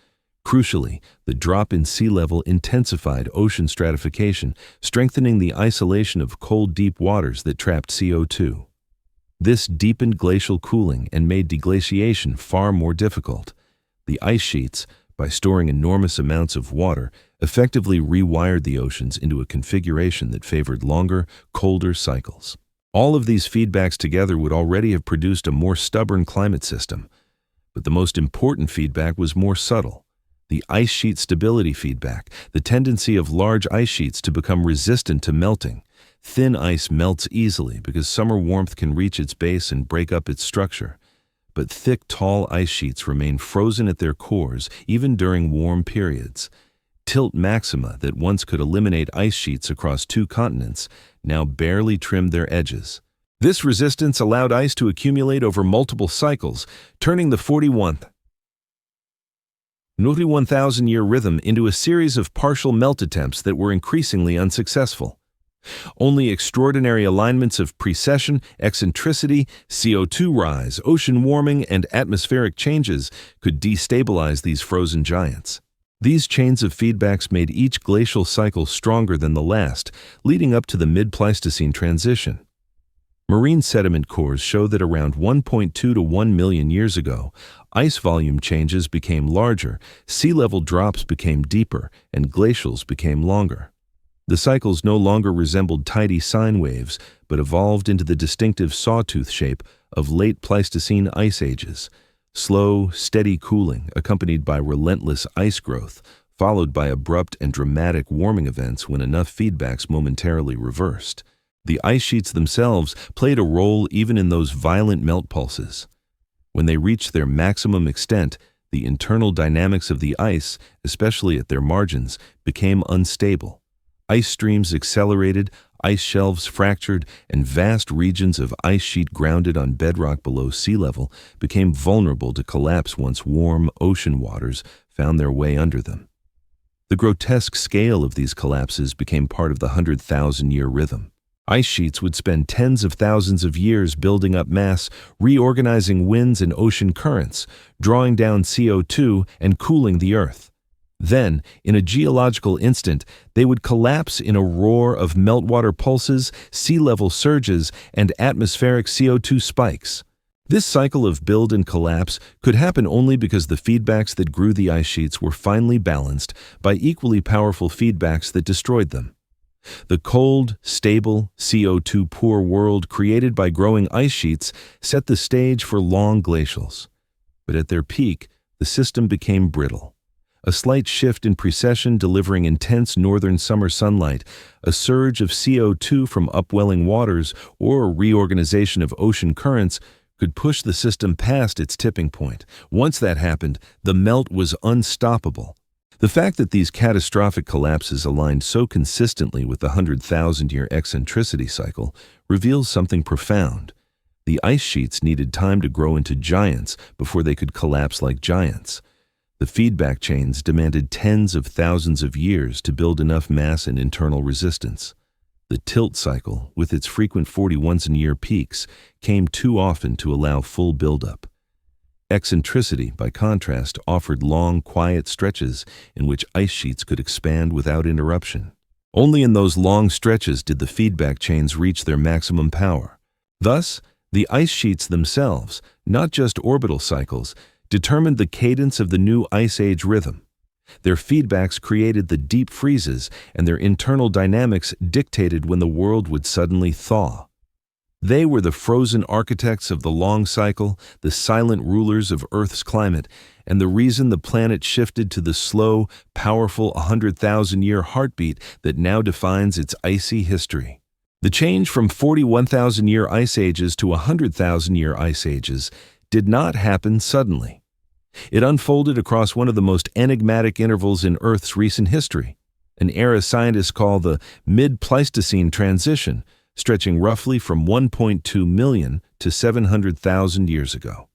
Crucially, the drop in sea level intensified ocean stratification, strengthening the isolation of cold, deep waters that trapped CO2. This deepened glacial cooling and made deglaciation far more difficult. The ice sheets, by storing enormous amounts of water, effectively rewired the oceans into a configuration that favored longer, colder cycles. All of these feedbacks together would already have produced a more stubborn climate system. But the most important feedback was more subtle. The ice sheet stability feedback, the tendency of large ice sheets to become resistant to melting. Thin ice melts easily because summer warmth can reach its base and break up its structure. But thick, tall ice sheets remain frozen at their cores even during warm periods. Tilt maxima that once could eliminate ice sheets across 2 continents now barely trimmed their edges. This resistance allowed ice to accumulate over multiple cycles, turning the 41,000-year rhythm into a series of partial melt attempts that were increasingly unsuccessful. Only extraordinary alignments of precession, eccentricity, CO2 rise, ocean warming, and atmospheric changes could destabilize these frozen giants. These chains of feedbacks made each glacial cycle stronger than the last, leading up to the mid-Pleistocene transition. Marine sediment cores show that around 1.2 to 1 million years ago, ice volume changes became larger, sea level drops became deeper, and glacials became longer. The cycles no longer resembled tidy sine waves, but evolved into the distinctive sawtooth shape of late Pleistocene ice ages. Slow, steady cooling, accompanied by relentless ice growth, followed by abrupt and dramatic warming events when enough feedbacks momentarily reversed. The ice sheets themselves played a role even in those violent melt pulses. When they reached their maximum extent, the internal dynamics of the ice, especially at their margins, became unstable. Ice streams accelerated, ice shelves fractured, and vast regions of ice sheet grounded on bedrock below sea level became vulnerable to collapse once warm ocean waters found their way under them. The grotesque scale of these collapses became part of the 100,000-year rhythm. Ice sheets would spend tens of thousands of years building up mass, reorganizing winds and ocean currents, drawing down CO2 and cooling the Earth. Then, in a geological instant, they would collapse in a roar of meltwater pulses, sea level surges, and atmospheric CO2 spikes. This cycle of build and collapse could happen only because the feedbacks that grew the ice sheets were finely balanced by equally powerful feedbacks that destroyed them. The cold, stable, CO2-poor world created by growing ice sheets set the stage for long glacials. But at their peak, the system became brittle. A slight shift in precession delivering intense northern summer sunlight, a surge of CO2 from upwelling waters, or a reorganization of ocean currents could push the system past its tipping point. Once that happened, the melt was unstoppable. The fact that these catastrophic collapses aligned so consistently with the 100,000-year eccentricity cycle reveals something profound. The ice sheets needed time to grow into giants before they could collapse like giants. The feedback chains demanded tens of thousands of years to build enough mass and internal resistance. The tilt cycle, with its frequent 41,000-year peaks, came too often to allow full buildup. Eccentricity, by contrast, offered long, quiet stretches in which ice sheets could expand without interruption. Only in those long stretches did the feedback chains reach their maximum power. Thus, the ice sheets themselves, not just orbital cycles, determined the cadence of the new ice age rhythm. Their feedbacks created the deep freezes, and their internal dynamics dictated when the world would suddenly thaw. They were the frozen architects of the long cycle, the silent rulers of Earth's climate, and the reason the planet shifted to the slow, powerful 100,000-year heartbeat that now defines its icy history. The change from 41,000-year ice ages to 100,000-year ice ages did not happen suddenly. It unfolded across one of the most enigmatic intervals in Earth's recent history, an era scientists call the mid-Pleistocene transition, stretching roughly from 1.2 million to 700,000 years ago.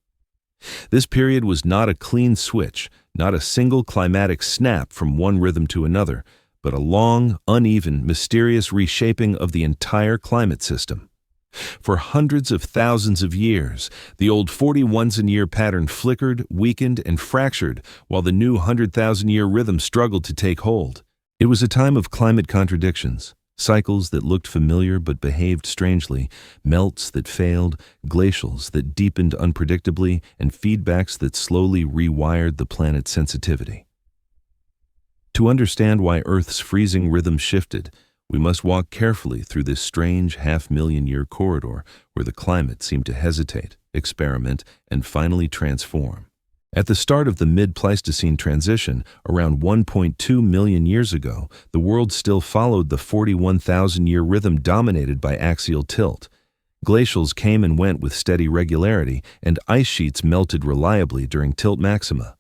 This period was not a clean switch, not a single climatic snap from one rhythm to another, but a long, uneven, mysterious reshaping of the entire climate system. For hundreds of thousands of years, the old 41-year pattern flickered, weakened, and fractured, while the new 100,000-year rhythm struggled to take hold. It was a time of climate contradictions, cycles that looked familiar but behaved strangely, melts that failed, glacials that deepened unpredictably, and feedbacks that slowly rewired the planet's sensitivity. To understand why Earth's freezing rhythm shifted, we must walk carefully through this strange half-million-year corridor where the climate seemed to hesitate, experiment, and finally transform. At the start of the mid-Pleistocene transition, around 1.2 million years ago, the world still followed the 41,000-year rhythm dominated by axial tilt. Glacials came and went with steady regularity, and ice sheets melted reliably during tilt maxima.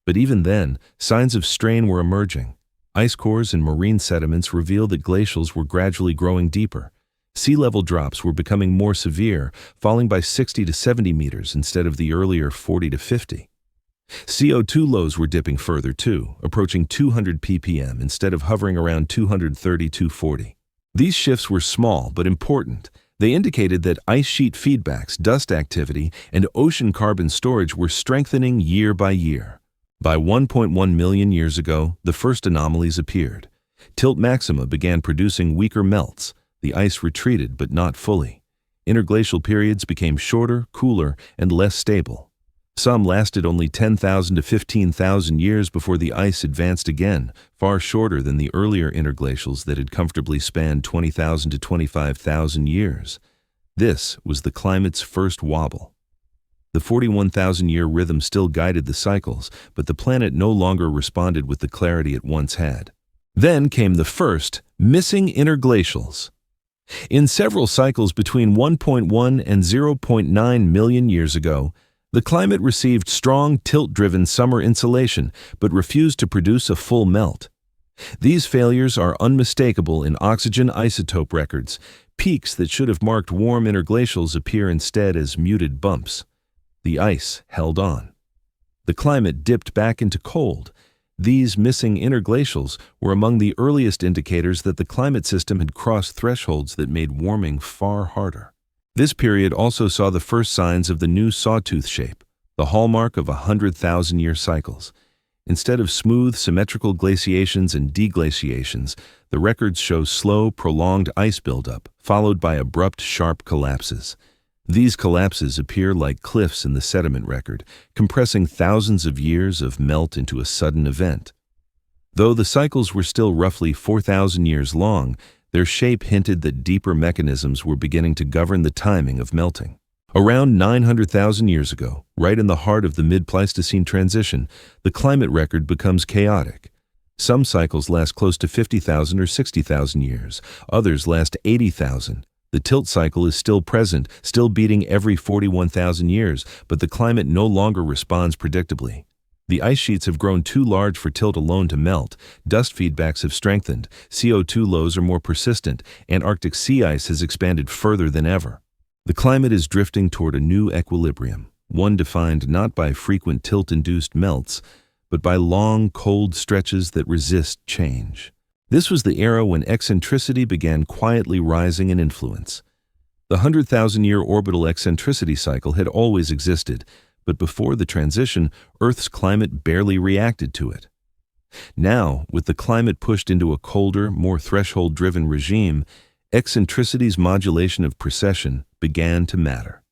But even then, signs of strain were emerging. Ice cores and marine sediments revealed that glacials were gradually growing deeper. Sea level drops were becoming more severe, falling by 60 to 70 meters instead of the earlier 40 to 50. CO2 lows were dipping further too, approaching 200 ppm instead of hovering around 230-240. These shifts were small but important. They indicated that ice sheet feedbacks, dust activity, and ocean carbon storage were strengthening year by year. By 1.1 million years ago, the first anomalies appeared. Tilt maxima began producing weaker melts. The ice retreated, but not fully. Interglacial periods became shorter, cooler, and less stable. Some lasted only 10,000 to 15,000 years before the ice advanced again, far shorter than the earlier interglacials that had comfortably spanned 20,000 to 25,000 years. This was the climate's first wobble. The 41,000-year rhythm still guided the cycles, but the planet no longer responded with the clarity it once had. Then came the first, missing interglacials. In several cycles between 1.1 and 0.9 million years ago, the climate received strong tilt-driven summer insolation but refused to produce a full melt. These failures are unmistakable in oxygen isotope records. Peaks that should have marked warm interglacials appear instead as muted bumps. The ice held on. The climate dipped back into cold. These missing interglacials were among the earliest indicators that the climate system had crossed thresholds that made warming far harder. This period also saw the first signs of the new sawtooth shape, the hallmark of 100,000-year cycles. Instead of smooth, symmetrical glaciations and deglaciations, the records show slow, prolonged ice buildup, followed by abrupt, sharp collapses. These collapses appear like cliffs in the sediment record, compressing thousands of years of melt into a sudden event. Though the cycles were still roughly 4,000 years long, their shape hinted that deeper mechanisms were beginning to govern the timing of melting. Around 900,000 years ago, right in the heart of the mid-Pleistocene transition, the climate record becomes chaotic. Some cycles last close to 50,000 or 60,000 years, others last 80,000. The tilt cycle is still present, still beating every 41,000 years, but the climate no longer responds predictably. The ice sheets have grown too large for tilt alone to melt, dust feedbacks have strengthened, CO2 lows are more persistent, Antarctic sea ice has expanded further than ever. The climate is drifting toward a new equilibrium, one defined not by frequent tilt-induced melts, but by long, cold stretches that resist change. This was the era when eccentricity began quietly rising in influence. The 100,000-year orbital eccentricity cycle had always existed, but before the transition, Earth's climate barely reacted to it. Now, with the climate pushed into a colder, more threshold-driven regime, eccentricity's modulation of precession began to matter.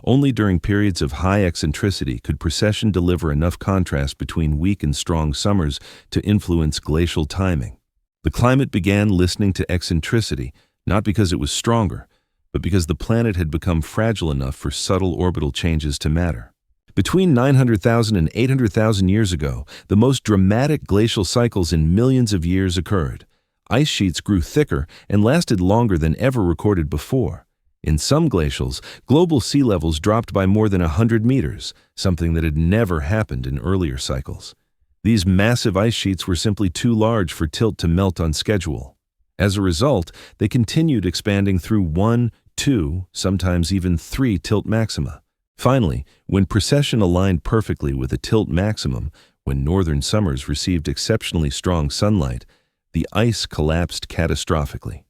Only during periods of high eccentricity could precession deliver enough contrast between weak and strong summers to influence glacial timing. The climate began listening to eccentricity, not because it was stronger, but because the planet had become fragile enough for subtle orbital changes to matter. Between 900,000 and 800,000 years ago, the most dramatic glacial cycles in millions of years occurred. Ice sheets grew thicker and lasted longer than ever recorded before. In some glacials, global sea levels dropped by more than 100 meters, something that had never happened in earlier cycles. These massive ice sheets were simply too large for tilt to melt on schedule. As a result, they continued expanding through 1, 2, sometimes even 3 tilt maxima. Finally, when precession aligned perfectly with a tilt maximum, when northern summers received exceptionally strong sunlight, the ice collapsed catastrophically.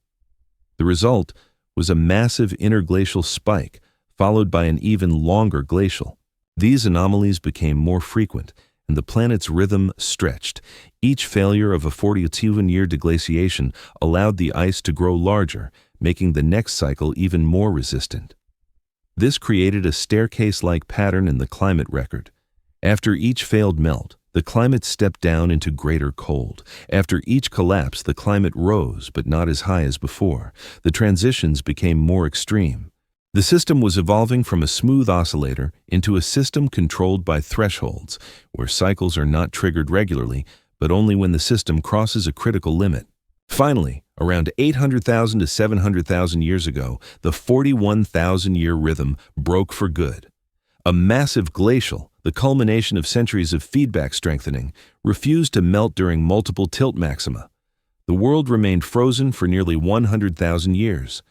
The result was a massive interglacial spike, followed by an even longer glacial. These anomalies became more frequent, and the planet's rhythm stretched. Each failure of a 42-year deglaciation allowed the ice to grow larger, making the next cycle even more resistant. This created a staircase-like pattern in the climate record. After each failed melt, the climate stepped down into greater cold. After each collapse, the climate rose, but not as high as before. The transitions became more extreme. The system was evolving from a smooth oscillator into a system controlled by thresholds, where cycles are not triggered regularly, but only when the system crosses a critical limit. Finally, around 800,000 to 700,000 years ago, the 41,000-year rhythm broke for good. A massive glacial, the culmination of centuries of feedback strengthening, refused to melt during multiple tilt maxima. The world remained frozen for nearly 100,000 years.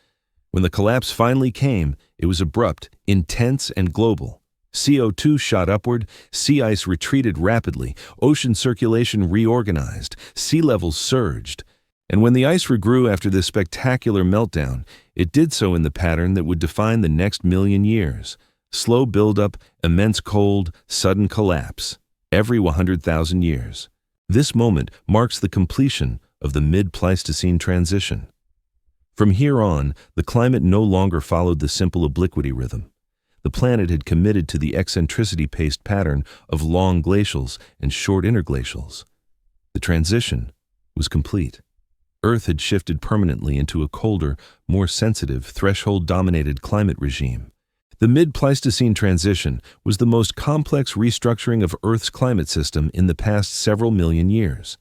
When the collapse finally came, it was abrupt, intense, and global. CO2 shot upward, sea ice retreated rapidly, ocean circulation reorganized, sea levels surged. And when the ice regrew after this spectacular meltdown, it did so in the pattern that would define the next million years. Slow buildup, immense cold, sudden collapse, every 100,000 years. This moment marks the completion of the mid-Pleistocene transition. From here on, the climate no longer followed the simple obliquity rhythm. The planet had committed to the eccentricity-paced pattern of long glacials and short interglacials. The transition was complete. Earth had shifted permanently into a colder, more sensitive, threshold-dominated climate regime. The mid-Pleistocene transition was the most complex restructuring of Earth's climate system in the past several million years.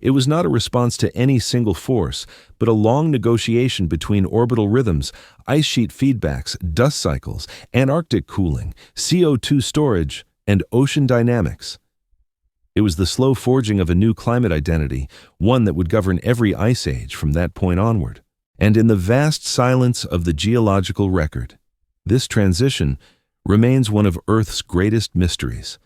It was not a response to any single force, but a long negotiation between orbital rhythms, ice sheet feedbacks, dust cycles, Antarctic cooling, CO2 storage, and ocean dynamics. It was the slow forging of a new climate identity, one that would govern every ice age from that point onward. And in the vast silence of the geological record, this transition remains one of Earth's greatest mysteries.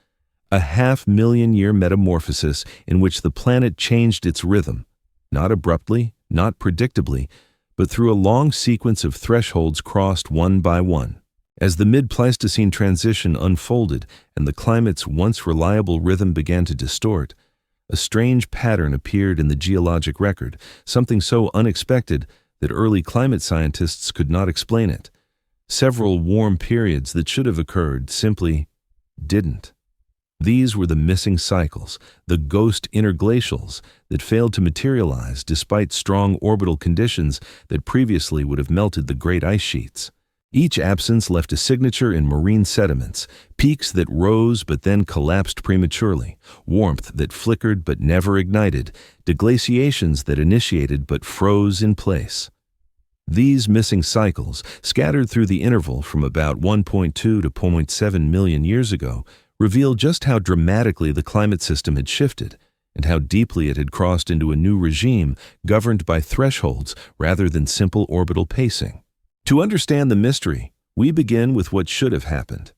A 500,000-year metamorphosis in which the planet changed its rhythm, not abruptly, not predictably, but through a long sequence of thresholds crossed one by one. As the mid-Pleistocene transition unfolded and the climate's once reliable rhythm began to distort, a strange pattern appeared in the geologic record, something so unexpected that early climate scientists could not explain it. Several warm periods that should have occurred simply didn't. These were the missing cycles, the ghost interglacials that failed to materialize despite strong orbital conditions that previously would have melted the great ice sheets. Each absence left a signature in marine sediments, peaks that rose but then collapsed prematurely, warmth that flickered but never ignited, deglaciations that initiated but froze in place. These missing cycles, scattered through the interval from about 1.2 to 0.7 million years ago, reveal just how dramatically the climate system had shifted and how deeply it had crossed into a new regime governed by thresholds rather than simple orbital pacing. To understand the mystery, we begin with what should have happened.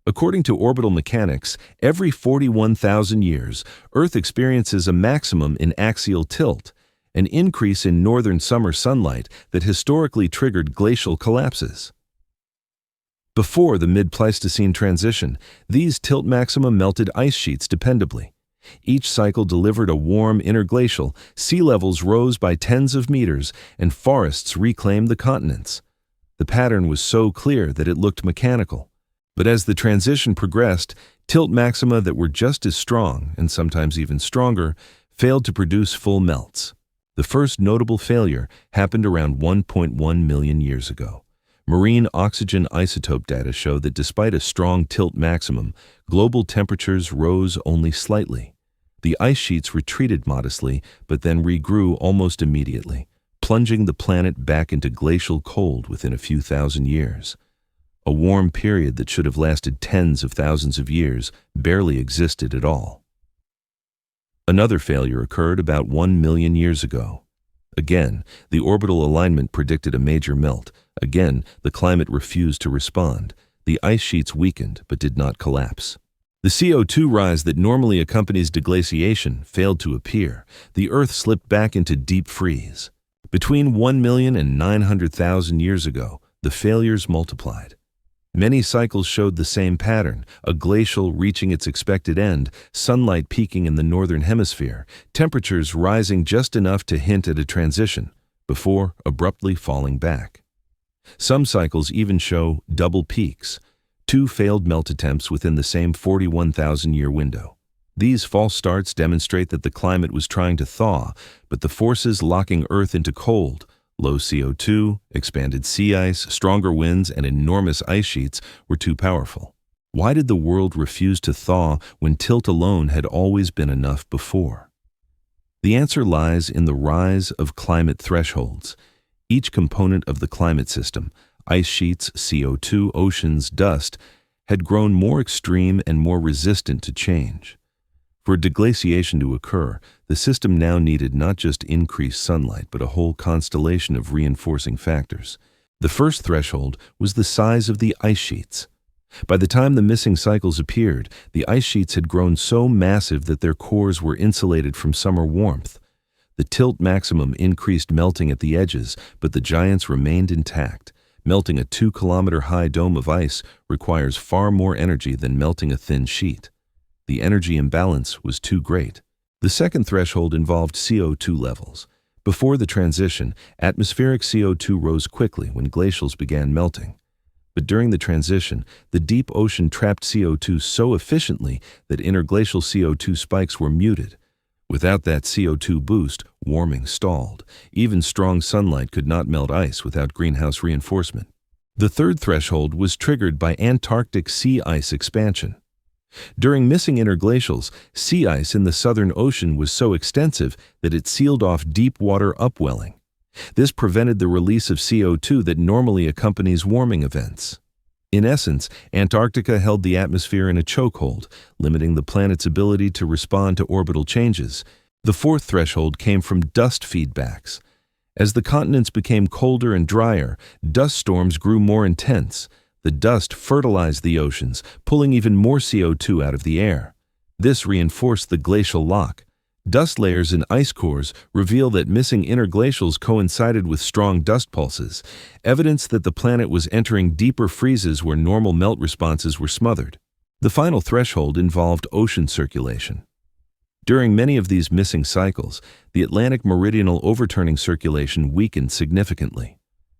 According to orbital mechanics, every 41,000 years, Earth experiences a maximum in axial tilt, an increase in northern summer sunlight that historically triggered glacial collapses. Before the mid-Pleistocene transition, these tilt maxima melted ice sheets dependably. Each cycle delivered a warm interglacial, sea levels rose by tens of meters, and forests reclaimed the continents. The pattern was so clear that it looked mechanical. But as the transition progressed, tilt maxima that were just as strong, and sometimes even stronger, failed to produce full melts. The first notable failure happened around 1.1 million years ago. Marine oxygen isotope data show that despite a strong tilt maximum, global temperatures rose only slightly. The ice sheets retreated modestly, but then regrew almost immediately, plunging the planet back into glacial cold within a few thousand years. A warm period that should have lasted tens of thousands of years barely existed at all. Another failure occurred about 1 million years ago. Again, the orbital alignment predicted a major melt. Again, the climate refused to respond. The ice sheets weakened but did not collapse. The CO2 rise that normally accompanies deglaciation failed to appear. The Earth slipped back into deep freeze. Between 1 million and 900,000 years ago, the failures multiplied. Many cycles showed the same pattern, a glacial reaching its expected end, sunlight peaking in the northern hemisphere, temperatures rising just enough to hint at a transition, before abruptly falling back. Some cycles even show double peaks, 2 failed melt attempts within the same 41,000-year window. These false starts demonstrate that the climate was trying to thaw, but the forces locking Earth into cold, low CO2, expanded sea ice, stronger winds, and enormous ice sheets were too powerful. Why did the world refuse to thaw when tilt alone had always been enough before? The answer lies in the rise of climate thresholds. Each component of the climate system, ice sheets, CO2, oceans, dust, had grown more extreme and more resistant to change. For deglaciation to occur, the system now needed not just increased sunlight, but a whole constellation of reinforcing factors. The first threshold was the size of the ice sheets. By the time the missing cycles appeared, the ice sheets had grown so massive that their cores were insulated from summer warmth. The tilt maximum increased melting at the edges, but the giants remained intact. Melting a 2-kilometer-high dome of ice requires far more energy than melting a thin sheet. The energy imbalance was too great. The second threshold involved CO2 levels. Before the transition, atmospheric CO2 rose quickly when glacials began melting. But during the transition, the deep ocean trapped CO2 so efficiently that interglacial CO2 spikes were muted. Without that CO2 boost, warming stalled. Even strong sunlight could not melt ice without greenhouse reinforcement. The third threshold was triggered by Antarctic sea ice expansion. During missing interglacials, sea ice in the Southern Ocean was so extensive that it sealed off deep water upwelling. This prevented the release of CO2 that normally accompanies warming events. In essence, Antarctica held the atmosphere in a chokehold, limiting the planet's ability to respond to orbital changes. The fourth threshold came from dust feedbacks. As the continents became colder and drier, dust storms grew more intense. The dust fertilized the oceans, pulling even more CO2 out of the air. This reinforced the glacial lock. Dust layers in ice cores reveal that missing interglacials coincided with strong dust pulses, evidence that the planet was entering deeper freezes where normal melt responses were smothered. The final threshold involved ocean circulation. During many of these missing cycles, the Atlantic meridional overturning circulation weakened significantly.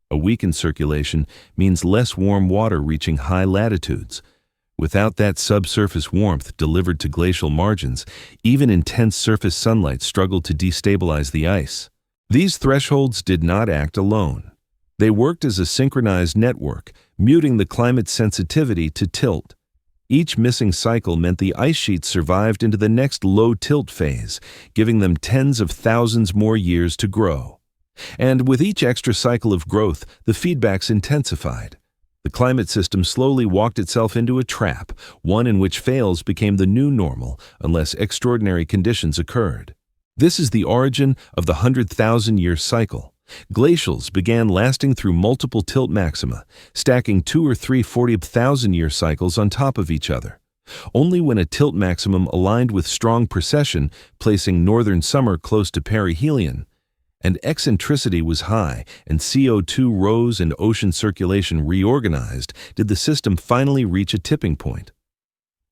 A weakened circulation means less warm water reaching high latitudes. Without that subsurface warmth delivered to glacial margins, even intense surface sunlight struggled to destabilize the ice. These thresholds did not act alone. They worked as a synchronized network, muting the climate's sensitivity to tilt. Each missing cycle meant the ice sheets survived into the next low tilt phase, giving them tens of thousands more years to grow. And with each extra cycle of growth, the feedbacks intensified. The climate system slowly walked itself into a trap, one in which fails became the new normal unless extraordinary conditions occurred. This is the origin of the 100,000-year cycle. Glacials began lasting through multiple tilt maxima, stacking 2 or 3 40,000-year cycles on top of each other. Only when a tilt maximum aligned with strong precession, placing northern summer close to perihelion, and eccentricity was high, and CO2 rose and ocean circulation reorganized, did the system finally reach a tipping point.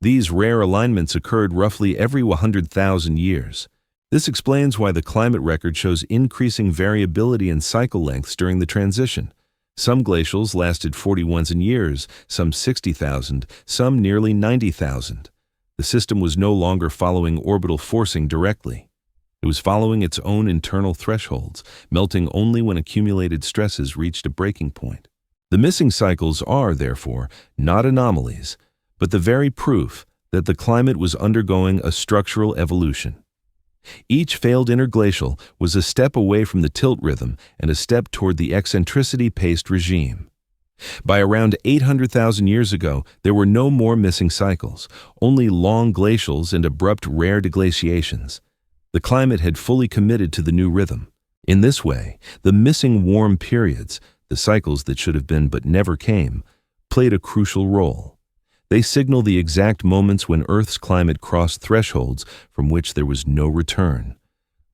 These rare alignments occurred roughly every 100,000 years. This explains why the climate record shows increasing variability in cycle lengths during the transition. Some glacials lasted 41,000 years, some 60,000, some nearly 90,000. The system was no longer following orbital forcing directly. It was following its own internal thresholds, melting only when accumulated stresses reached a breaking point. The missing cycles are, therefore, not anomalies, but the very proof that the climate was undergoing a structural evolution. Each failed interglacial was a step away from the tilt rhythm and a step toward the eccentricity-paced regime. By around 800,000 years ago, there were no more missing cycles, only long glacials and abrupt rare deglaciations. The climate had fully committed to the new rhythm. In this way, the missing warm periods, the cycles that should have been but never came, played a crucial role. They signal the exact moments when Earth's climate crossed thresholds from which there was no return.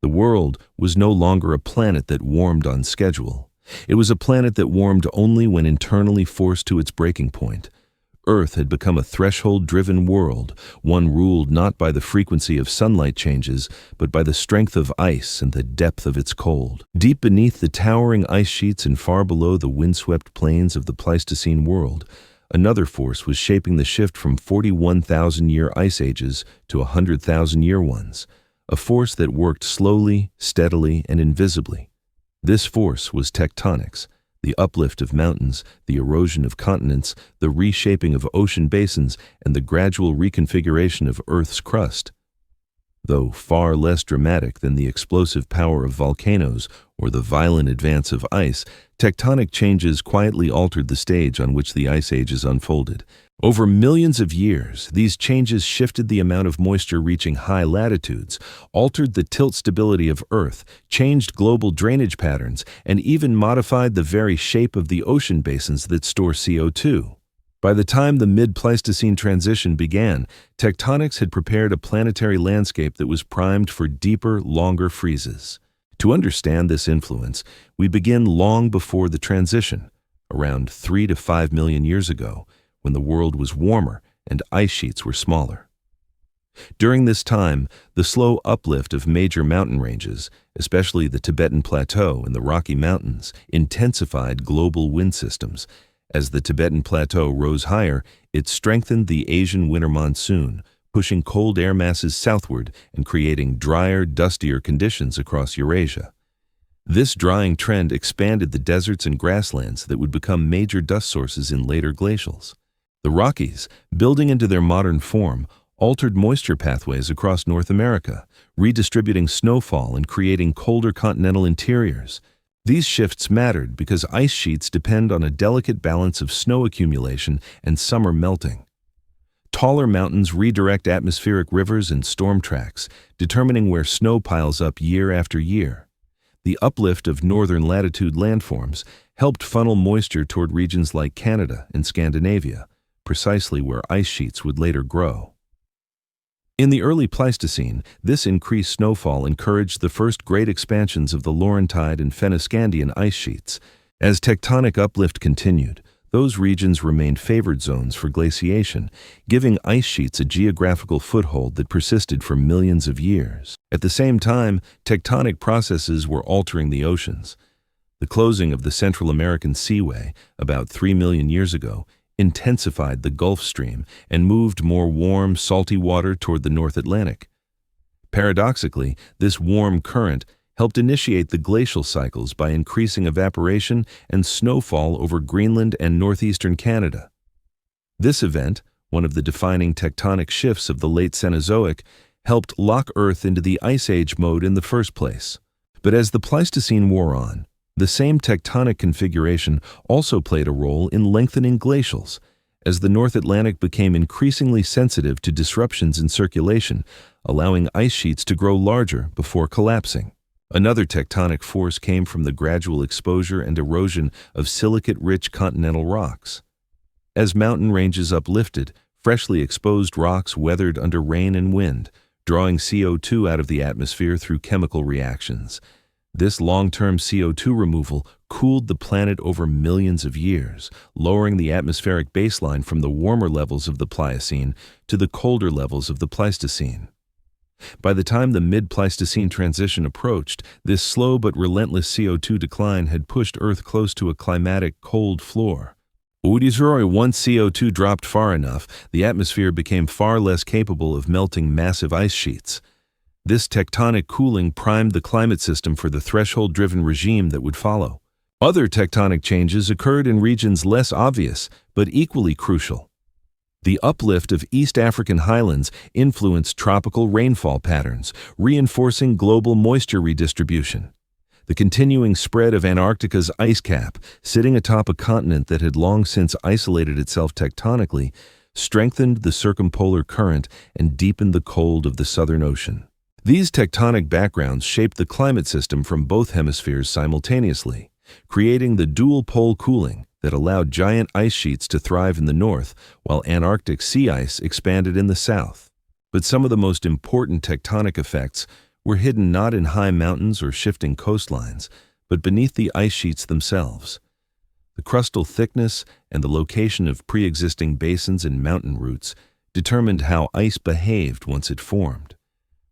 The world was no longer a planet that warmed on schedule. It was a planet that warmed only when internally forced to its breaking point. Earth had become a threshold-driven world, one ruled not by the frequency of sunlight changes, but by the strength of ice and the depth of its cold. Deep beneath the towering ice sheets and far below the windswept plains of the Pleistocene world, another force was shaping the shift from 41,000-year ice ages to 100,000-year ones, a force that worked slowly, steadily, and invisibly. This force was tectonics. The uplift of mountains, the erosion of continents, the reshaping of ocean basins, and the gradual reconfiguration of Earth's crust. Though far less dramatic than the explosive power of volcanoes or the violent advance of ice, tectonic changes quietly altered the stage on which the ice ages unfolded. Over millions of years, these changes shifted the amount of moisture reaching high latitudes, altered the tilt stability of Earth, changed global drainage patterns, and even modified the very shape of the ocean basins that store CO2. By the time the mid-Pleistocene transition began, tectonics had prepared a planetary landscape that was primed for deeper, longer freezes. To understand this influence, we begin long before the transition, around 3 to 5 million years ago, when the world was warmer and ice sheets were smaller. During this time, the slow uplift of major mountain ranges, especially the Tibetan Plateau and the Rocky Mountains, intensified global wind systems. As the Tibetan Plateau rose higher, it strengthened the Asian winter monsoon, pushing cold air masses southward and creating drier, dustier conditions across Eurasia. This drying trend expanded the deserts and grasslands that would become major dust sources in later glacials. The Rockies, building into their modern form, altered moisture pathways across North America, redistributing snowfall and creating colder continental interiors. These shifts mattered because ice sheets depend on a delicate balance of snow accumulation and summer melting. Taller mountains redirect atmospheric rivers and storm tracks, determining where snow piles up year after year. The uplift of northern latitude landforms helped funnel moisture toward regions like Canada and Scandinavia, precisely where ice sheets would later grow. In the early Pleistocene, this increased snowfall encouraged the first great expansions of the Laurentide and Fennoscandian ice sheets. As tectonic uplift continued, those regions remained favored zones for glaciation, giving ice sheets a geographical foothold that persisted for millions of years. At the same time, tectonic processes were altering the oceans. The closing of the Central American Seaway, about 3 million years ago, intensified the Gulf Stream and moved more warm, salty water toward the North Atlantic. Paradoxically, this warm current helped initiate the glacial cycles by increasing evaporation and snowfall over Greenland and northeastern Canada. This event, one of the defining tectonic shifts of the late Cenozoic, helped lock Earth into the Ice Age mode in the first place. But as the Pleistocene wore on, the same tectonic configuration also played a role in lengthening glacials, as the North Atlantic became increasingly sensitive to disruptions in circulation, allowing ice sheets to grow larger before collapsing. Another tectonic force came from the gradual exposure and erosion of silicate-rich continental rocks. As mountain ranges uplifted, freshly exposed rocks weathered under rain and wind, drawing CO2 out of the atmosphere through chemical reactions. This long-term CO2 removal cooled the planet over millions of years, lowering the atmospheric baseline from the warmer levels of the Pliocene to the colder levels of the Pleistocene. By the time the mid-Pleistocene transition approached, this slow but relentless CO2 decline had pushed Earth close to a climatic cold floor. Once CO2 dropped far enough, the atmosphere became far less capable of melting massive ice sheets. This tectonic cooling primed the climate system for the threshold-driven regime that would follow. Other tectonic changes occurred in regions less obvious, but equally crucial. The uplift of East African highlands influenced tropical rainfall patterns, reinforcing global moisture redistribution. The continuing spread of Antarctica's ice cap, sitting atop a continent that had long since isolated itself tectonically, strengthened the circumpolar current and deepened the cold of the Southern Ocean. These tectonic backgrounds shaped the climate system from both hemispheres simultaneously, creating the dual-pole cooling, that allowed giant ice sheets to thrive in the north, while Antarctic sea ice expanded in the south. But some of the most important tectonic effects were hidden not in high mountains or shifting coastlines, but beneath the ice sheets themselves. The crustal thickness and the location of pre-existing basins and mountain roots determined how ice behaved once it formed.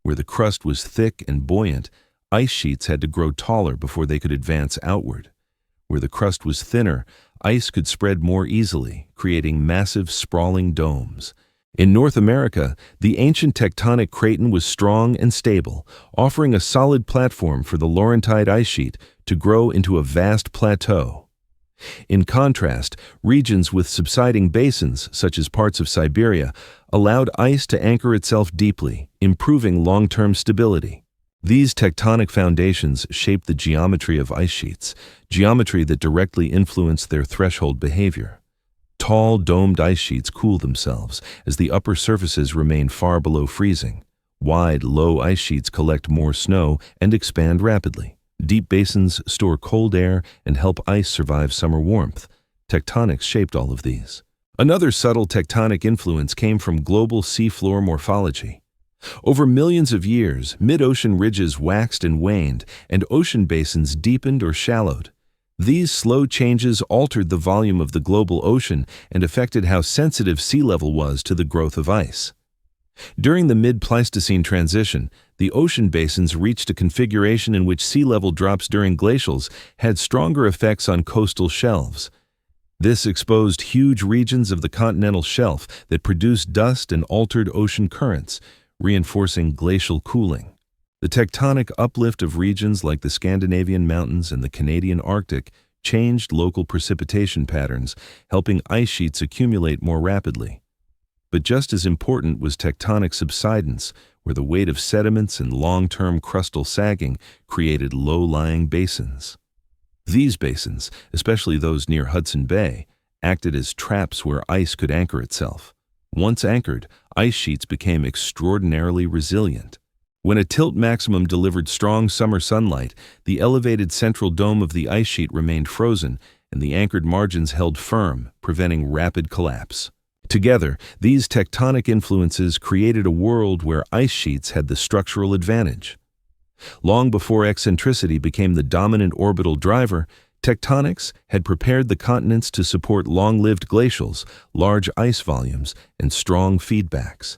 Where the crust was thick and buoyant, ice sheets had to grow taller before they could advance outward. Where the crust was thinner, ice could spread more easily, creating massive, sprawling domes. In North America, the ancient tectonic craton was strong and stable, offering a solid platform for the Laurentide ice sheet to grow into a vast plateau. In contrast, regions with subsiding basins, such as parts of Siberia, allowed ice to anchor itself deeply, improving long-term stability. These tectonic foundations shaped the geometry of ice sheets, geometry that directly influenced their threshold behavior. Tall, domed ice sheets cool themselves as the upper surfaces remain far below freezing. Wide, low ice sheets collect more snow and expand rapidly. Deep basins store cold air and help ice survive summer warmth. Tectonics shaped all of these. Another subtle tectonic influence came from global seafloor morphology. Over millions of years, mid-ocean ridges waxed and waned, and ocean basins deepened or shallowed. These slow changes altered the volume of the global ocean and affected how sensitive sea level was to the growth of ice. During the mid-Pleistocene transition, the ocean basins reached a configuration in which sea level drops during glacials had stronger effects on coastal shelves. This exposed huge regions of the continental shelf that produced dust and altered ocean currents, reinforcing glacial cooling. The tectonic uplift of regions like the Scandinavian mountains and the Canadian Arctic changed local precipitation patterns, helping ice sheets accumulate more rapidly. But just as important was tectonic subsidence, where the weight of sediments and long-term crustal sagging created low-lying basins. These basins, especially those near Hudson Bay, acted as traps where ice could anchor itself. Once anchored, ice sheets became extraordinarily resilient. When a tilt maximum delivered strong summer sunlight, the elevated central dome of the ice sheet remained frozen, and the anchored margins held firm, preventing rapid collapse. Together, these tectonic influences created a world where ice sheets had the structural advantage. Long before eccentricity became the dominant orbital driver, tectonics had prepared the continents to support long-lived glacials, large ice volumes, and strong feedbacks.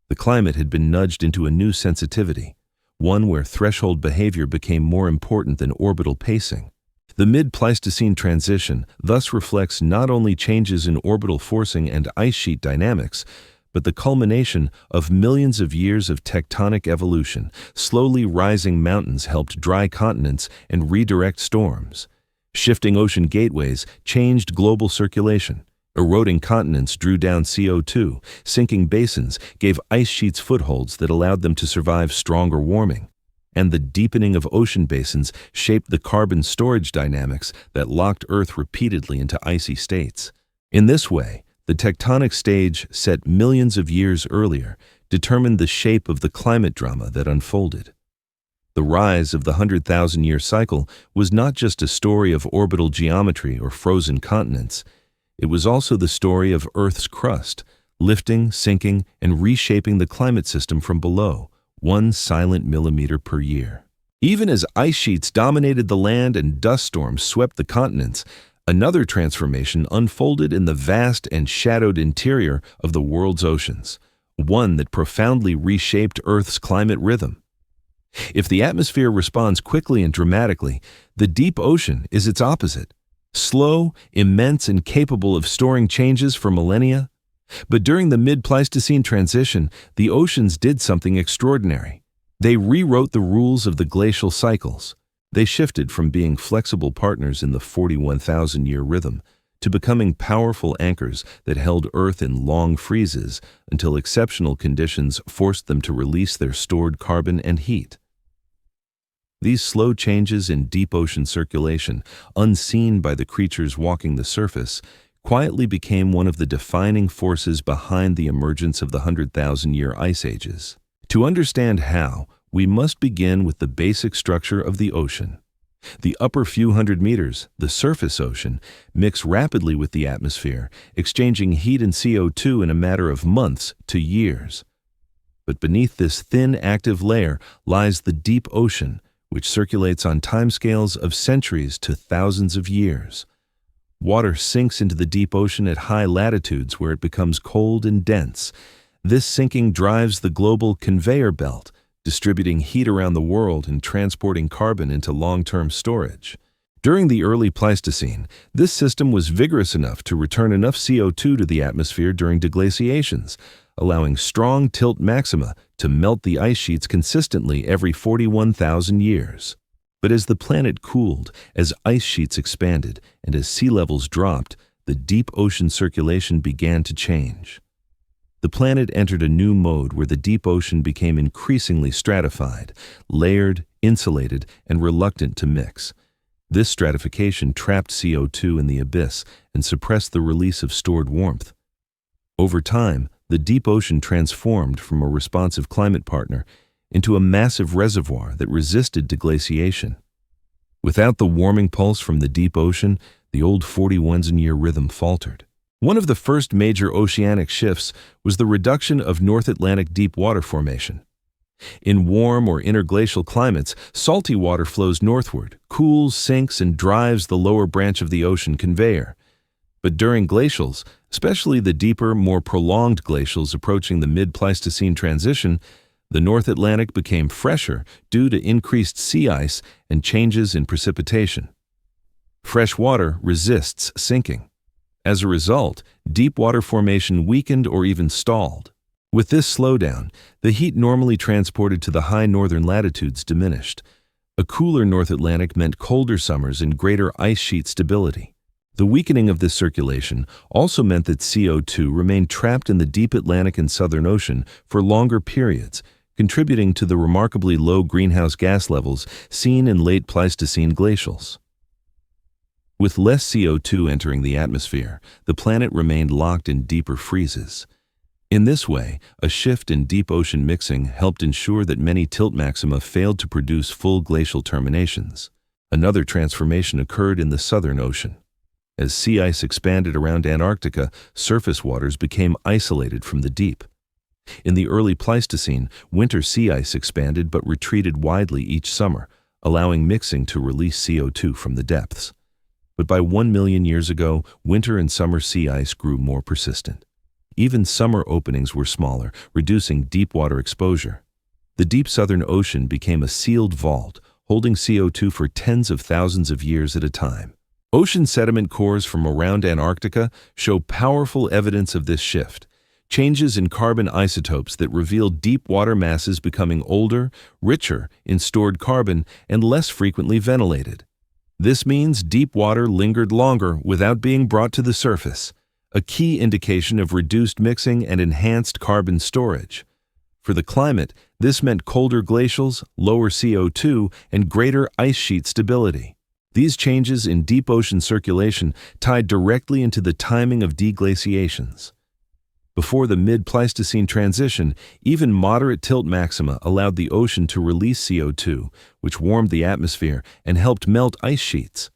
The climate had been nudged into a new sensitivity, one where threshold behavior became more important than orbital pacing. The mid-Pleistocene transition thus reflects not only changes in orbital forcing and ice sheet dynamics, but the culmination of millions of years of tectonic evolution. Slowly rising mountains helped dry continents and redirect storms. Shifting ocean gateways changed global circulation. Eroding continents drew down CO2. Sinking basins gave ice sheets footholds that allowed them to survive stronger warming. And the deepening of ocean basins shaped the carbon storage dynamics that locked Earth repeatedly into icy states. In this way, the tectonic stage set millions of years earlier determined the shape of the climate drama that unfolded. The rise of the 100,000-year cycle was not just a story of orbital geometry or frozen continents. It was also the story of Earth's crust, lifting, sinking, and reshaping the climate system from below, 1 silent millimeter per year. Even as ice sheets dominated the land and dust storms swept the continents, another transformation unfolded in the vast and shadowed interior of the world's oceans, one that profoundly reshaped Earth's climate rhythm. If the atmosphere responds quickly and dramatically, the deep ocean is its opposite. Slow, immense, and capable of storing changes for millennia. But during the mid-Pleistocene transition, the oceans did something extraordinary. They rewrote the rules of the glacial cycles. They shifted from being flexible partners in the 41,000-year rhythm to becoming powerful anchors that held Earth in long freezes until exceptional conditions forced them to release their stored carbon and heat. These slow changes in deep ocean circulation, unseen by the creatures walking the surface, quietly became one of the defining forces behind the emergence of the 100,000-year ice ages. To understand how, we must begin with the basic structure of the ocean. The upper few hundred meters, the surface ocean, mix rapidly with the atmosphere, exchanging heat and CO2 in a matter of months to years. But beneath this thin, active layer lies the deep ocean, which circulates on timescales of centuries to thousands of years. Water sinks into the deep ocean at high latitudes where it becomes cold and dense. This sinking drives the global conveyor belt, distributing heat around the world and transporting carbon into long-term storage. During the early Pleistocene, this system was vigorous enough to return enough CO2 to the atmosphere during deglaciations, allowing strong tilt maxima to melt the ice sheets consistently every 41,000 years. But as the planet cooled, as ice sheets expanded, and as sea levels dropped, the deep ocean circulation began to change. The planet entered a new mode where the deep ocean became increasingly stratified, layered, insulated, and reluctant to mix. This stratification trapped CO2 in the abyss and suppressed the release of stored warmth. Over time, the deep ocean transformed from a responsive climate partner into a massive reservoir that resisted deglaciation. Without the warming pulse from the deep ocean, the old 41,000-year rhythm faltered. One of the first major oceanic shifts was the reduction of North Atlantic deep water formation. In warm or interglacial climates, salty water flows northward, cools, sinks, and drives the lower branch of the ocean conveyor. But during glacials, especially the deeper, more prolonged glacials approaching the mid-Pleistocene transition, the North Atlantic became fresher due to increased sea ice and changes in precipitation. Fresh water resists sinking. As a result, deep water formation weakened or even stalled. With this slowdown, the heat normally transported to the high northern latitudes diminished. A cooler North Atlantic meant colder summers and greater ice sheet stability. The weakening of this circulation also meant that CO2 remained trapped in the deep Atlantic and Southern Ocean for longer periods, contributing to the remarkably low greenhouse gas levels seen in late Pleistocene glacials. With less CO2 entering the atmosphere, the planet remained locked in deeper freezes. In this way, a shift in deep ocean mixing helped ensure that many tilt maxima failed to produce full glacial terminations. Another transformation occurred in the Southern Ocean. As sea ice expanded around Antarctica, surface waters became isolated from the deep. In the early Pleistocene, winter sea ice expanded but retreated widely each summer, allowing mixing to release CO2 from the depths. But by 1 million years ago, winter and summer sea ice grew more persistent. Even summer openings were smaller, reducing deep water exposure. The deep Southern Ocean became a sealed vault, holding CO2 for tens of thousands of years at a time. Ocean sediment cores from around Antarctica show powerful evidence of this shift. Changes in carbon isotopes that reveal deep water masses becoming older, richer in stored carbon, and less frequently ventilated. This means deep water lingered longer without being brought to the surface, a key indication of reduced mixing and enhanced carbon storage. For the climate, this meant colder glacials, lower CO2, and greater ice sheet stability. These changes in deep ocean circulation tied directly into the timing of deglaciations. Before the mid-Pleistocene transition, even moderate tilt maxima allowed the ocean to release CO2, which warmed the atmosphere and helped melt ice sheets.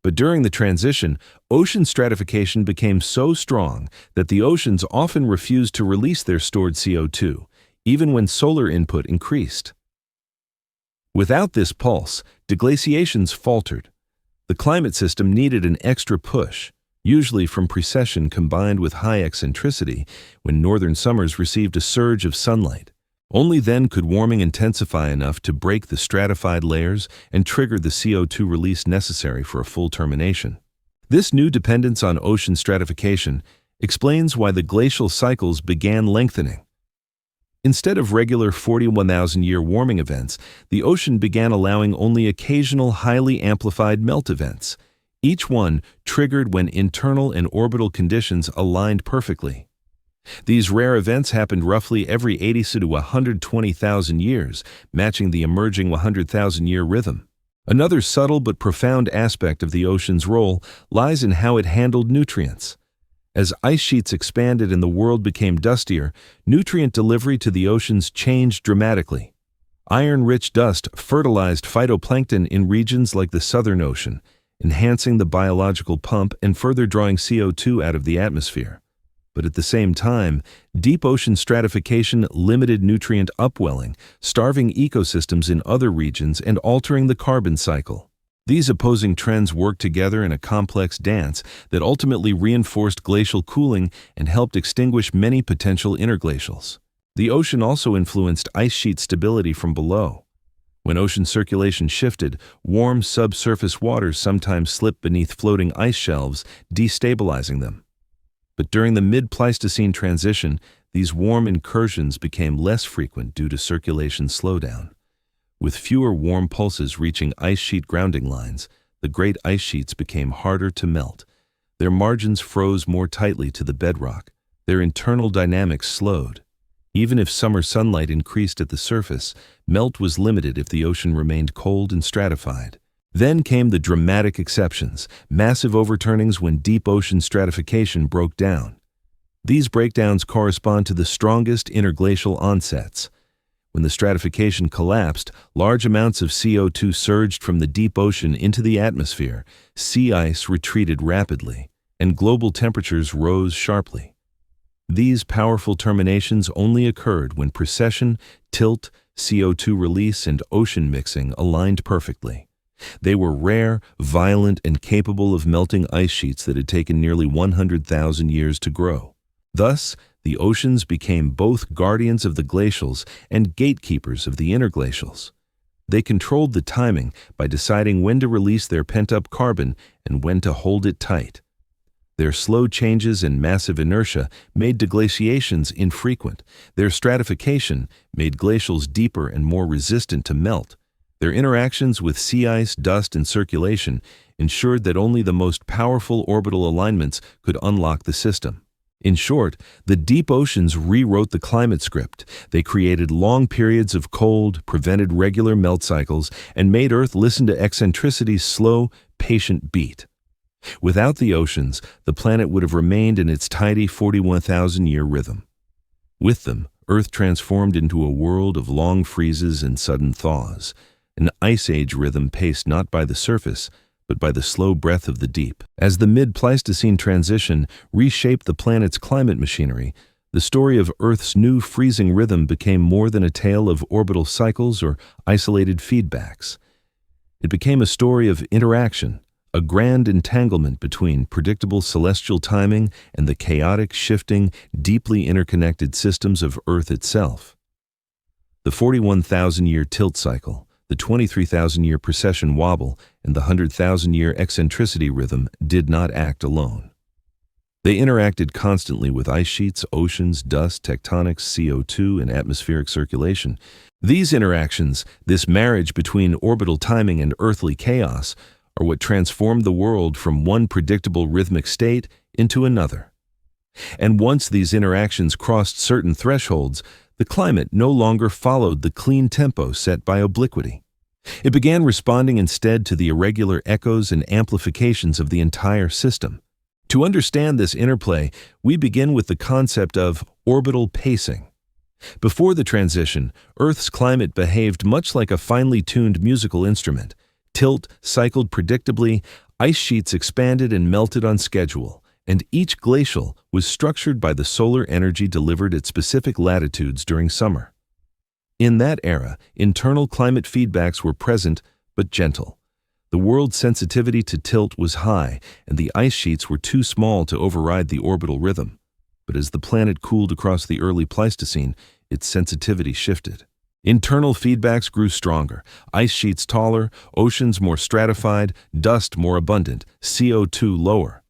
But during the transition, ocean stratification became so strong that the oceans often refused to release their stored CO2, even when solar input increased. Without this pulse, deglaciations faltered. The climate system needed an extra push, usually from precession combined with high eccentricity, when northern summers received a surge of sunlight. Only then could warming intensify enough to break the stratified layers and trigger the CO2 release necessary for a full termination. This new dependence on ocean stratification explains why the glacial cycles began lengthening. Instead of regular 41,000-year warming events, the ocean began allowing only occasional highly amplified melt events, each one triggered when internal and orbital conditions aligned perfectly. These rare events happened roughly every 80 to 120,000 years, matching the emerging 100,000-year rhythm. Another subtle but profound aspect of the ocean's role lies in how it handled nutrients. As ice sheets expanded and the world became dustier, nutrient delivery to the oceans changed dramatically. Iron-rich dust fertilized phytoplankton in regions like the Southern Ocean, enhancing the biological pump and further drawing CO2 out of the atmosphere. But at the same time, deep ocean stratification limited nutrient upwelling, starving ecosystems in other regions and altering the carbon cycle. These opposing trends worked together in a complex dance that ultimately reinforced glacial cooling and helped extinguish many potential interglacials. The ocean also influenced ice sheet stability from below. When ocean circulation shifted, warm subsurface waters sometimes slipped beneath floating ice shelves, destabilizing them. But during the mid-Pleistocene transition, these warm incursions became less frequent due to circulation slowdown. With fewer warm pulses reaching ice sheet grounding lines, the great ice sheets became harder to melt. Their margins froze more tightly to the bedrock. Their internal dynamics slowed. Even if summer sunlight increased at the surface, melt was limited if the ocean remained cold and stratified. Then came the dramatic exceptions, massive overturnings when deep ocean stratification broke down. These breakdowns correspond to the strongest interglacial onsets. When the stratification collapsed, large amounts of CO2 surged from the deep ocean into the atmosphere, sea ice retreated rapidly, and global temperatures rose sharply. These powerful terminations only occurred when precession, tilt, CO2 release, and ocean mixing aligned perfectly. They were rare, violent, and capable of melting ice sheets that had taken nearly 100,000 years to grow. Thus, the oceans became both guardians of the glacials and gatekeepers of the interglacials. They controlled the timing by deciding when to release their pent-up carbon and when to hold it tight. Their slow changes and massive inertia made deglaciations infrequent. Their stratification made glacials deeper and more resistant to melt. Their interactions with sea ice, dust, and circulation ensured that only the most powerful orbital alignments could unlock the system. In short, the deep oceans rewrote the climate script. They created long periods of cold, prevented regular melt cycles, and made Earth listen to eccentricity's slow, patient beat. Without the oceans, the planet would have remained in its tidy 41,000-year rhythm. With them, Earth transformed into a world of long freezes and sudden thaws, an ice age rhythm paced not by the surface, but by the slow breath of the deep. As the mid-Pleistocene transition reshaped the planet's climate machinery, the story of Earth's new freezing rhythm became more than a tale of orbital cycles or isolated feedbacks. It became a story of interaction, a grand entanglement between predictable celestial timing and the chaotic, shifting, deeply interconnected systems of Earth itself. The 41,000-year tilt cycle, the 23,000-year precession wobble, and the 100,000-year eccentricity rhythm did not act alone. They interacted constantly with ice sheets, oceans, dust, tectonics, CO2, and atmospheric circulation. These interactions, this marriage between orbital timing and earthly chaos, are what transformed the world from one predictable rhythmic state into another. And once these interactions crossed certain thresholds, the climate no longer followed the clean tempo set by obliquity. It began responding instead to the irregular echoes and amplifications of the entire system. To understand this interplay, we begin with the concept of orbital pacing. Before the transition, Earth's climate behaved much like a finely tuned musical instrument. Tilt cycled predictably, ice sheets expanded and melted on schedule, and each glacial was structured by the solar energy delivered at specific latitudes during summer. In that era, internal climate feedbacks were present but gentle. The world's sensitivity to tilt was high, and the ice sheets were too small to override the orbital rhythm. But as the planet cooled across the early Pleistocene, its sensitivity shifted. Internal feedbacks grew stronger, ice sheets taller, oceans more stratified, dust more abundant, CO2 lower.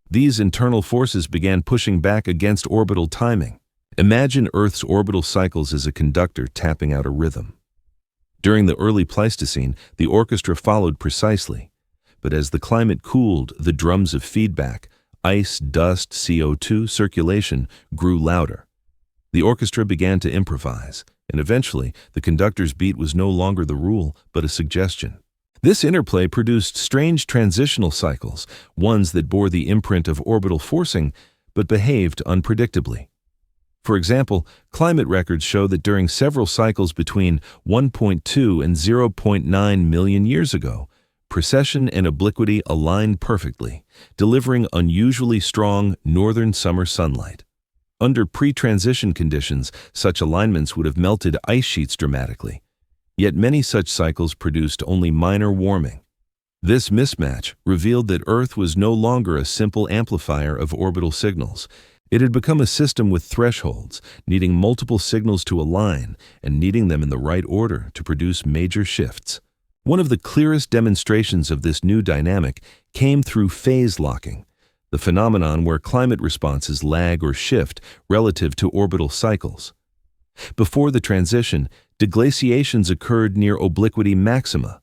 These internal forces began pushing back against orbital timing. Imagine Earth's orbital cycles as a conductor tapping out a rhythm. During the early Pleistocene, the orchestra followed precisely. But as the climate cooled, the drums of feedback, ice, dust, CO2, circulation, grew louder. The orchestra began to improvise, and eventually the conductor's beat was no longer the rule, but a suggestion. This interplay produced strange transitional cycles, ones that bore the imprint of orbital forcing, but behaved unpredictably. For example, climate records show that during several cycles between 1.2 and 0.9 million years ago, precession and obliquity aligned perfectly, delivering unusually strong northern summer sunlight. Under pre-transition conditions, such alignments would have melted ice sheets dramatically. Yet many such cycles produced only minor warming. This mismatch revealed that Earth was no longer a simple amplifier of orbital signals. It had become a system with thresholds, needing multiple signals to align and needing them in the right order to produce major shifts. One of the clearest demonstrations of this new dynamic came through phase locking, the phenomenon where climate responses lag or shift relative to orbital cycles. Before the transition, deglaciations occurred near obliquity maxima,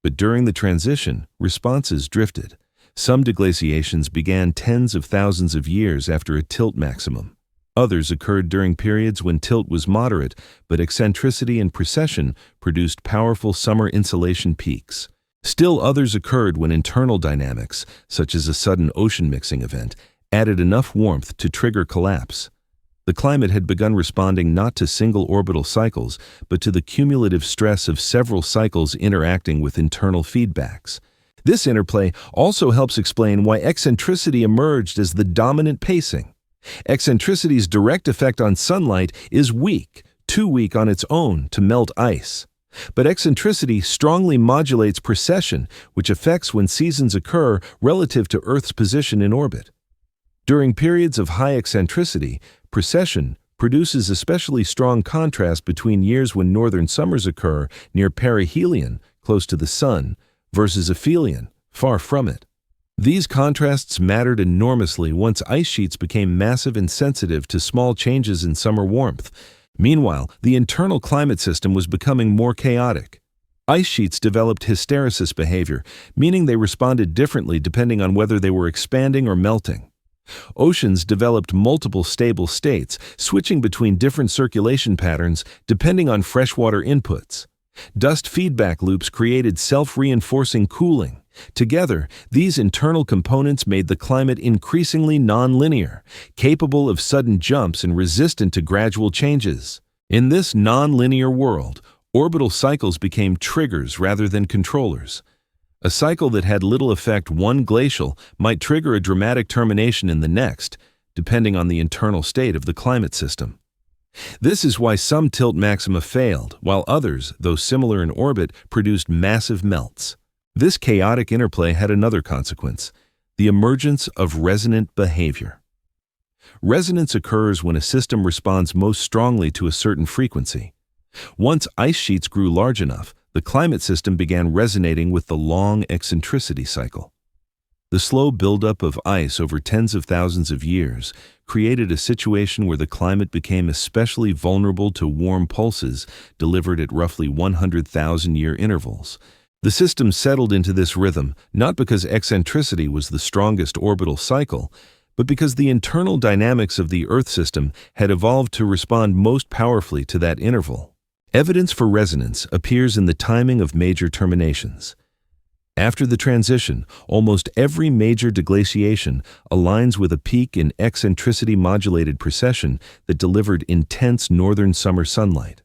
but during the transition, responses drifted. Some deglaciations began tens of thousands of years after a tilt maximum. Others occurred during periods when tilt was moderate, but eccentricity and precession produced powerful summer insolation peaks. Still others occurred when internal dynamics, such as a sudden ocean mixing event, added enough warmth to trigger collapse. The climate had begun responding not to single orbital cycles, but to the cumulative stress of several cycles interacting with internal feedbacks. This interplay also helps explain why eccentricity emerged as the dominant pacing. Eccentricity's direct effect on sunlight is weak, too weak on its own to melt ice. But eccentricity strongly modulates precession, which affects when seasons occur relative to Earth's position in orbit. During periods of high eccentricity, precession produces especially strong contrast between years when northern summers occur near perihelion, close to the sun, versus aphelion, far from it. These contrasts mattered enormously once ice sheets became massive and sensitive to small changes in summer warmth. Meanwhile, the internal climate system was becoming more chaotic. Ice sheets developed hysteresis behavior, meaning they responded differently depending on whether they were expanding or melting. Oceans developed multiple stable states, switching between different circulation patterns depending on freshwater inputs. Dust feedback loops created self-reinforcing cooling. Together, these internal components made the climate increasingly nonlinear, capable of sudden jumps and resistant to gradual changes. In this nonlinear world, orbital cycles became triggers rather than controllers. A cycle that had little effect one glacial might trigger a dramatic termination in the next, depending on the internal state of the climate system. This is why some tilt maxima failed, while others, though similar in orbit, produced massive melts. This chaotic interplay had another consequence: the emergence of resonant behavior. Resonance occurs when a system responds most strongly to a certain frequency. Once ice sheets grew large enough, the climate system began resonating with the long eccentricity cycle. The slow buildup of ice over tens of thousands of years created a situation where the climate became especially vulnerable to warm pulses delivered at roughly 100,000-year intervals. The system settled into this rhythm not because eccentricity was the strongest orbital cycle, but because the internal dynamics of the Earth system had evolved to respond most powerfully to that interval. Evidence for resonance appears in the timing of major terminations. After the transition, almost every major deglaciation aligns with a peak in eccentricity-modulated precession that delivered intense northern summer sunlight.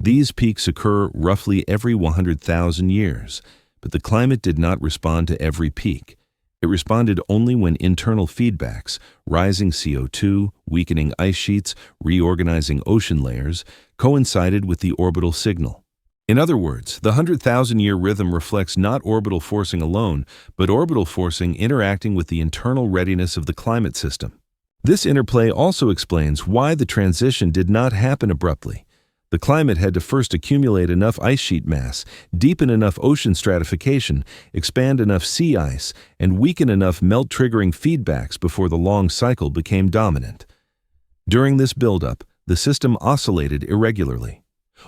These peaks occur roughly every 100,000 years, but the climate did not respond to every peak. It responded only when internal feedbacks, rising CO2, weakening ice sheets, reorganizing ocean layers, coincided with the orbital signal. In other words, the 100,000-year rhythm reflects not orbital forcing alone, but orbital forcing interacting with the internal readiness of the climate system. This interplay also explains why the transition did not happen abruptly. The climate had to first accumulate enough ice sheet mass, deepen enough ocean stratification, expand enough sea ice, and weaken enough melt-triggering feedbacks before the long cycle became dominant. During this buildup, the system oscillated irregularly.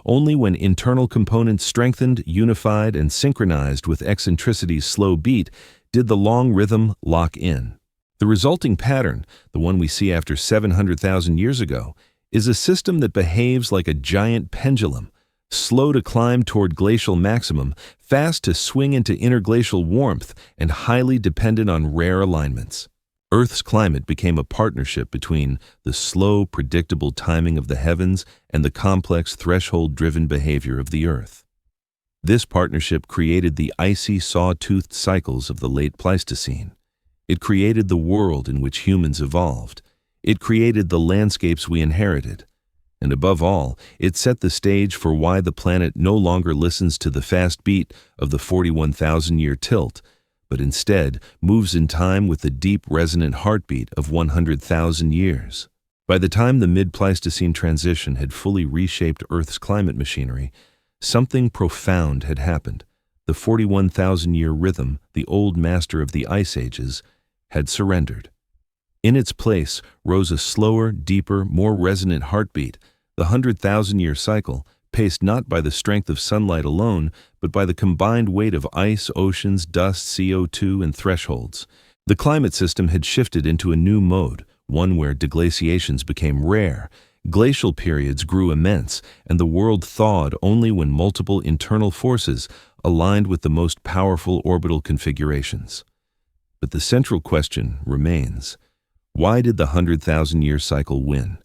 Only when internal components strengthened, unified, and synchronized with eccentricity's slow beat did the long rhythm lock in. The resulting pattern, the one we see after 700,000 years ago, is a system that behaves like a giant pendulum, slow to climb toward glacial maximum, fast to swing into interglacial warmth, and highly dependent on rare alignments. Earth's climate became a partnership between the slow, predictable timing of the heavens and the complex, threshold-driven behavior of the Earth. This partnership created the icy, saw-toothed cycles of the late Pleistocene. It created the world in which humans evolved. It created the landscapes we inherited. And above all, it set the stage for why the planet no longer listens to the fast beat of the 41,000-year tilt, but instead moves in time with the deep, resonant heartbeat of 100,000 years. By the time the mid-Pleistocene transition had fully reshaped Earth's climate machinery, something profound had happened. The 41,000-year rhythm, the old master of the ice ages, had surrendered. In its place rose a slower, deeper, more resonant heartbeat, the 100,000-year cycle, paced not by the strength of sunlight alone, but by the combined weight of ice, oceans, dust, CO2, and thresholds. The climate system had shifted into a new mode, one where deglaciations became rare, glacial periods grew immense, and the world thawed only when multiple internal forces aligned with the most powerful orbital configurations. But the central question remains: why did the 100,000-year cycle win?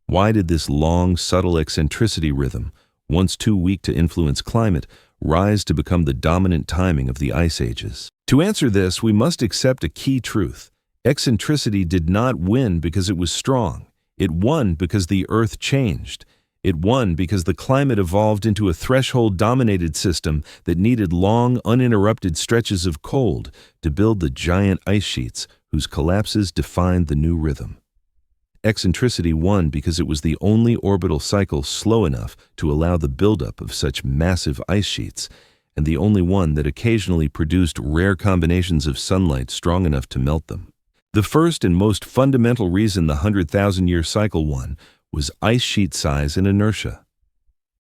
Why did this long, subtle eccentricity rhythm, once too weak to influence climate, rise to become the dominant timing of the ice ages? To answer this, we must accept a key truth. Eccentricity did not win because it was strong. It won because the Earth changed. It won because the climate evolved into a threshold-dominated system that needed long, uninterrupted stretches of cold to build the giant ice sheets whose collapses defined the new rhythm. Eccentricity won because it was the only orbital cycle slow enough to allow the buildup of such massive ice sheets, and the only one that occasionally produced rare combinations of sunlight strong enough to melt them. The first and most fundamental reason the 100,000-year cycle won was ice sheet size and inertia.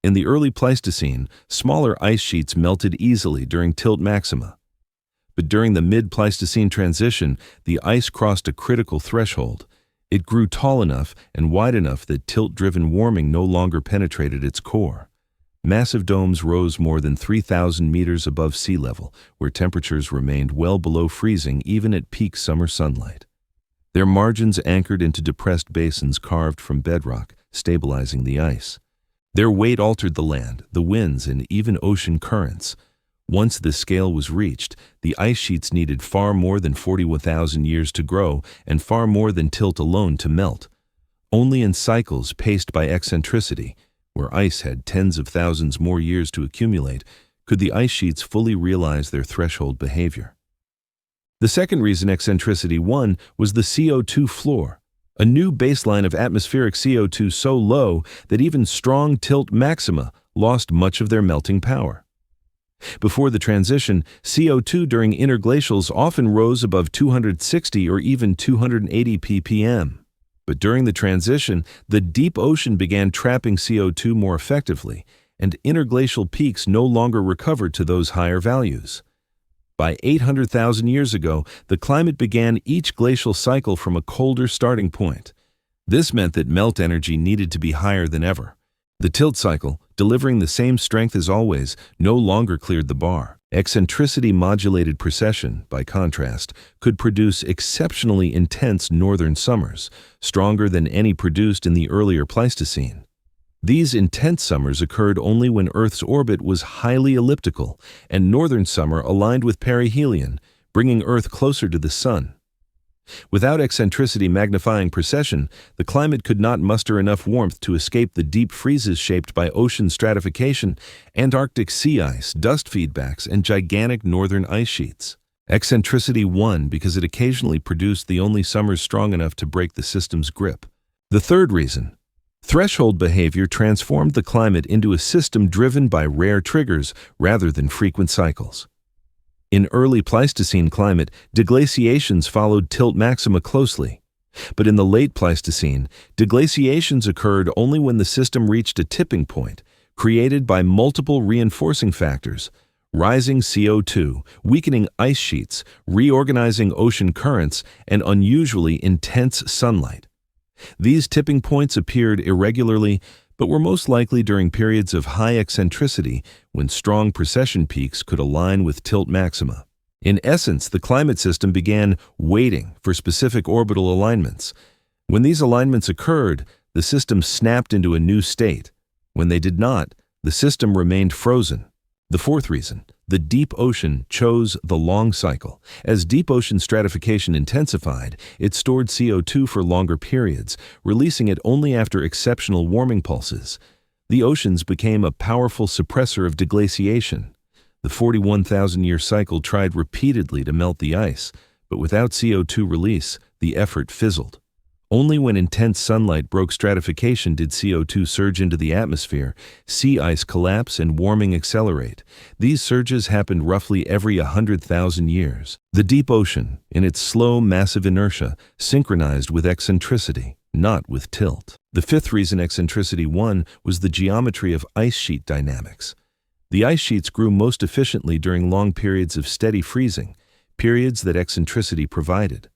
In the early Pleistocene, smaller ice sheets melted easily during tilt maxima. But during the mid-Pleistocene transition, the ice crossed a critical threshold. It grew tall enough and wide enough that tilt-driven warming no longer penetrated its core. Massive domes rose more than 3,000 meters above sea level, where temperatures remained well below freezing even at peak summer sunlight. Their margins anchored into depressed basins carved from bedrock, stabilizing the ice. Their weight altered the land, the winds, and even ocean currents. Once this scale was reached, the ice sheets needed far more than 41,000 years to grow and far more than tilt alone to melt. Only in cycles paced by eccentricity, where ice had tens of thousands more years to accumulate, could the ice sheets fully realize their threshold behavior. The second reason eccentricity won was the CO2 floor, a new baseline of atmospheric CO2 so low that even strong tilt maxima lost much of their melting power. Before the transition, CO2 during interglacials often rose above 260 or even 280 ppm. But during the transition, the deep ocean began trapping CO2 more effectively, and interglacial peaks no longer recovered to those higher values. By 800,000 years ago, the climate began each glacial cycle from a colder starting point. This meant that melt energy needed to be higher than ever. The tilt cycle, delivering the same strength as always, no longer cleared the bar. Eccentricity-modulated precession, by contrast, could produce exceptionally intense northern summers, stronger than any produced in the earlier Pleistocene. These intense summers occurred only when Earth's orbit was highly elliptical, and northern summer aligned with perihelion, bringing Earth closer to the Sun. Without eccentricity magnifying precession, the climate could not muster enough warmth to escape the deep freezes shaped by ocean stratification, Antarctic sea ice, dust feedbacks, and gigantic northern ice sheets. Eccentricity won because it occasionally produced the only summers strong enough to break the system's grip. The third reason: threshold behavior transformed the climate into a system driven by rare triggers rather than frequent cycles. In early Pleistocene climate, deglaciations followed tilt maxima closely. But in the late Pleistocene, deglaciations occurred only when the system reached a tipping point, created by multiple reinforcing factors: rising CO2, weakening ice sheets, reorganizing ocean currents, and unusually intense sunlight. These tipping points appeared irregularly, but were most likely during periods of high eccentricity when strong precession peaks could align with tilt maxima. In essence, the climate system began waiting for specific orbital alignments. When these alignments occurred, the system snapped into a new state. When they did not, the system remained frozen. The fourth reason, the deep ocean chose the long cycle. As deep ocean stratification intensified, it stored CO2 for longer periods, releasing it only after exceptional warming pulses. The oceans became a powerful suppressor of deglaciation. The 41,000-year cycle tried repeatedly to melt the ice, but without CO2 release, the effort fizzled. Only when intense sunlight broke stratification did CO2 surge into the atmosphere, sea ice collapse, and warming accelerate. These surges happened roughly every 100,000 years. The deep ocean, in its slow, massive inertia, synchronized with eccentricity, not with tilt. The fifth reason eccentricity won was the geometry of ice sheet dynamics. The ice sheets grew most efficiently during long periods of steady freezing, periods that eccentricity provided.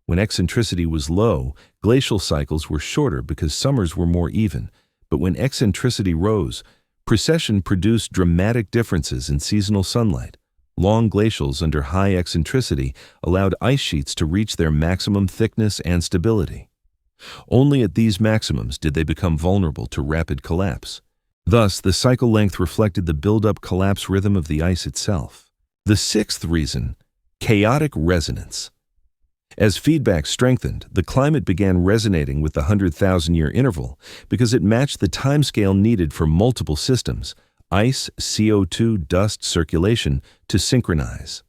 When eccentricity was low, glacial cycles were shorter because summers were more even, but when eccentricity rose, precession produced dramatic differences in seasonal sunlight. Long glacials under high eccentricity allowed ice sheets to reach their maximum thickness and stability. Only at these maximums did they become vulnerable to rapid collapse. Thus, the cycle length reflected the build-up-collapse rhythm of the ice itself. The sixth reason, chaotic resonance. As feedback strengthened, the climate began resonating with the 100,000-year interval because it matched the timescale needed for multiple systems, ice, CO2, dust, circulation, to synchronize.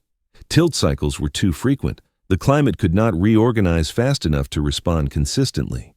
Tilt cycles were too frequent. The climate could not reorganize fast enough to respond consistently.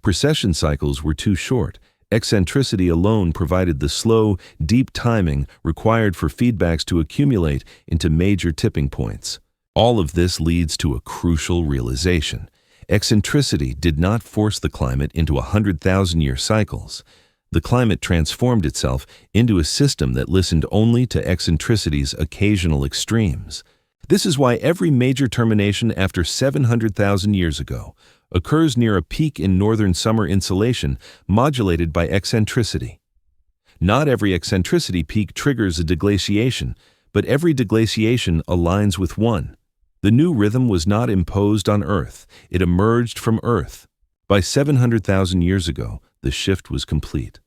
Precession cycles were too short. Eccentricity alone provided the slow, deep timing required for feedbacks to accumulate into major tipping points. All of this leads to a crucial realization. Eccentricity did not force the climate into 100,000-year cycles. The climate transformed itself into a system that listened only to eccentricity's occasional extremes. This is why every major termination after 700,000 years ago occurs near a peak in northern summer insolation modulated by eccentricity. Not every eccentricity peak triggers a deglaciation, but every deglaciation aligns with one. The new rhythm was not imposed on Earth, it emerged from Earth. By 700,000 years ago, the shift was complete.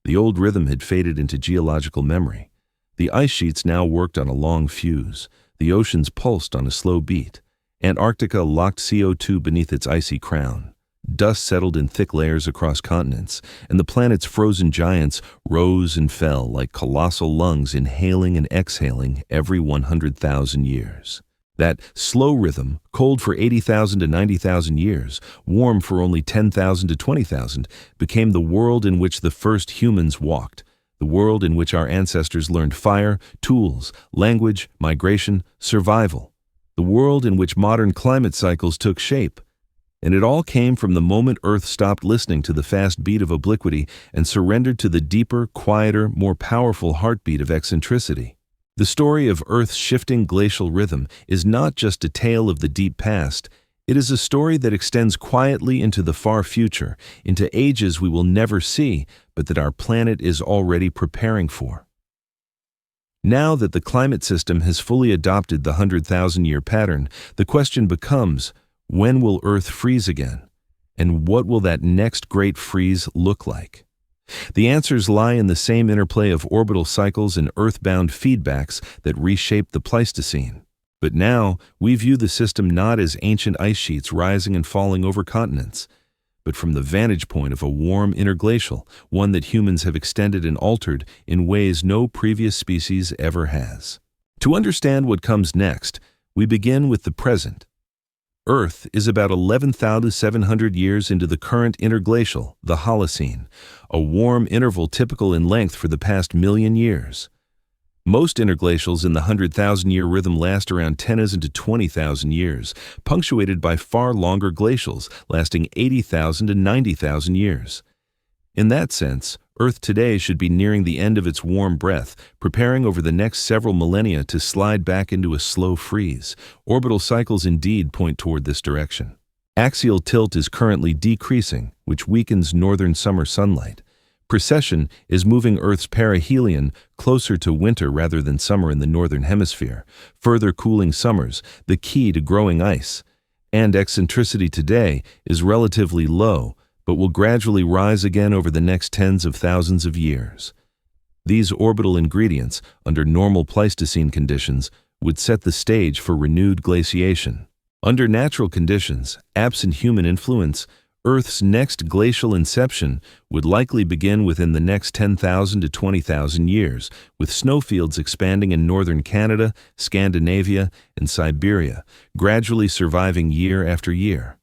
The old rhythm had faded into geological memory. The ice sheets now worked on a long fuse. The oceans pulsed on a slow beat. Antarctica locked CO2 beneath its icy crown. Dust settled in thick layers across continents, and the planet's frozen giants rose and fell like colossal lungs, inhaling and exhaling every 100,000 years. That slow rhythm, cold for 80,000 to 90,000 years, warm for only 10,000 to 20,000, became the world in which the first humans walked, the world in which our ancestors learned fire, tools, language, migration, survival, the world in which modern climate cycles took shape. And it all came from the moment Earth stopped listening to the fast beat of obliquity and surrendered to the deeper, quieter, more powerful heartbeat of eccentricity. The story of Earth's shifting glacial rhythm is not just a tale of the deep past, it is a story that extends quietly into the far future, into ages we will never see, but that our planet is already preparing for. Now that the climate system has fully adopted the 100,000-year pattern, the question becomes, when will Earth freeze again? And what will that next great freeze look like? The answers lie in the same interplay of orbital cycles and earthbound feedbacks that reshaped the Pleistocene. But now, we view the system not as ancient ice sheets rising and falling over continents, but from the vantage point of a warm interglacial, one that humans have extended and altered in ways no previous species ever has. To understand what comes next, we begin with the present. Earth is about 11,700 years into the current interglacial, the Holocene, a warm interval typical in length for the past million years. Most interglacials in the 100,000-year rhythm last around 10,000 to 20,000 years, punctuated by far longer glacials lasting 80,000 to 90,000 years. In that sense, Earth today should be nearing the end of its warm breath, preparing over the next several millennia to slide back into a slow freeze. Orbital cycles indeed point toward this direction. Axial tilt is currently decreasing, which weakens northern summer sunlight. Precession is moving Earth's perihelion closer to winter rather than summer in the northern hemisphere, further cooling summers, the key to growing ice. And eccentricity today is relatively low, but will gradually rise again over the next tens of thousands of years. These orbital ingredients, under normal Pleistocene conditions, would set the stage for renewed glaciation. Under natural conditions, absent human influence, Earth's next glacial inception would likely begin within the next 10,000 to 20,000 years, with snowfields expanding in northern Canada, Scandinavia, and Siberia, gradually surviving year after year.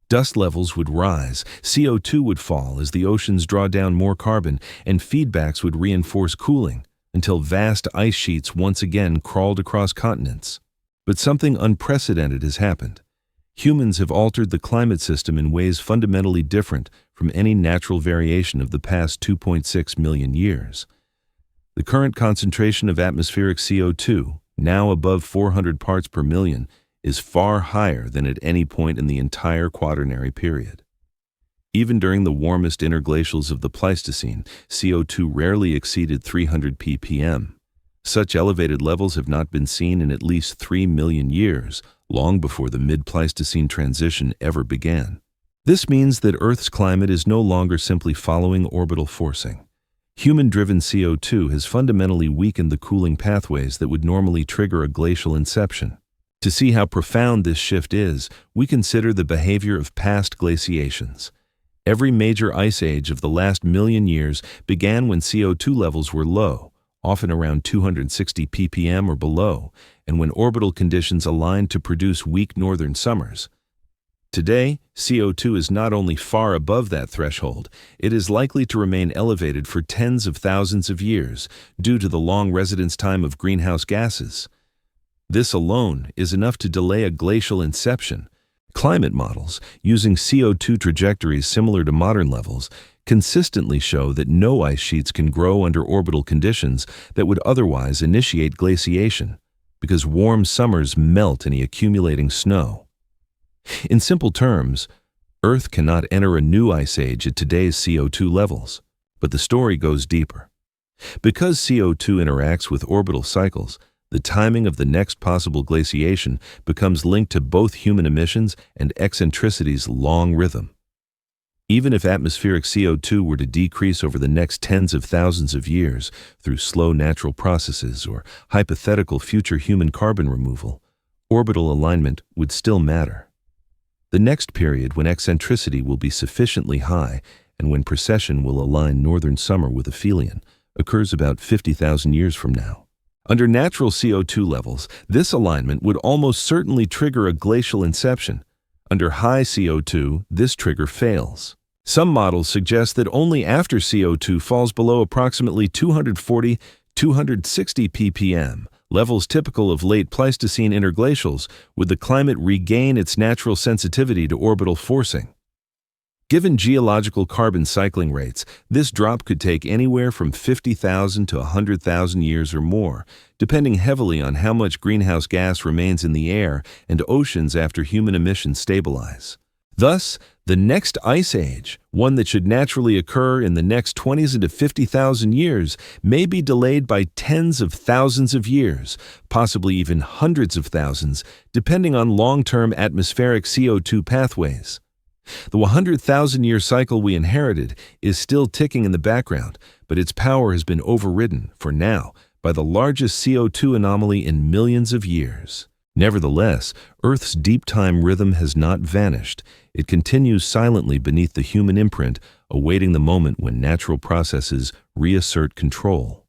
Dust levels would rise, CO2 would fall as the oceans draw down more carbon, and feedbacks would reinforce cooling, until vast ice sheets once again crawled across continents. But something unprecedented has happened. Humans have altered the climate system in ways fundamentally different from any natural variation of the past 2.6 million years. The current concentration of atmospheric CO2, now above 400 parts per million, is far higher than at any point in the entire Quaternary period. Even during the warmest interglacials of the Pleistocene, CO2 rarely exceeded 300 ppm. Such elevated levels have not been seen in at least 3 million years, long before the mid-Pleistocene transition ever began. This means that Earth's climate is no longer simply following orbital forcing. Human-driven CO2 has fundamentally weakened the cooling pathways that would normally trigger a glacial inception. To see how profound this shift is, we consider the behavior of past glaciations. Every major ice age of the last million years began when CO2 levels were low, often around 260 ppm or below, and when orbital conditions aligned to produce weak northern summers. Today, CO2 is not only far above that threshold, it is likely to remain elevated for tens of thousands of years due to the long residence time of greenhouse gases. This alone is enough to delay a glacial inception. Climate models, using CO2 trajectories similar to modern levels, consistently show that no ice sheets can grow under orbital conditions that would otherwise initiate glaciation, because warm summers melt any accumulating snow. In simple terms, Earth cannot enter a new ice age at today's CO2 levels, but the story goes deeper. Because CO2 interacts with orbital cycles, the timing of the next possible glaciation becomes linked to both human emissions and eccentricity's long rhythm. Even if atmospheric CO2 were to decrease over the next tens of thousands of years through slow natural processes or hypothetical future human carbon removal, orbital alignment would still matter. The next period when eccentricity will be sufficiently high and when precession will align northern summer with aphelion occurs about 50,000 years from now. Under natural CO2 levels, this alignment would almost certainly trigger a glacial inception. Under high CO2, this trigger fails. Some models suggest that only after CO2 falls below approximately 240–260 ppm, levels typical of late Pleistocene interglacials, would the climate regain its natural sensitivity to orbital forcing. Given geological carbon cycling rates, this drop could take anywhere from 50,000 to 100,000 years or more, depending heavily on how much greenhouse gas remains in the air and oceans after human emissions stabilize. Thus, the next ice age, one that should naturally occur in the next 20,000 to 50,000 years, may be delayed by tens of thousands of years, possibly even hundreds of thousands, depending on long-term atmospheric CO2 pathways. The 100,000-year cycle we inherited is still ticking in the background, but its power has been overridden, for now, by the largest CO2 anomaly in millions of years. Nevertheless, Earth's deep time rhythm has not vanished. It continues silently beneath the human imprint, awaiting the moment when natural processes reassert control.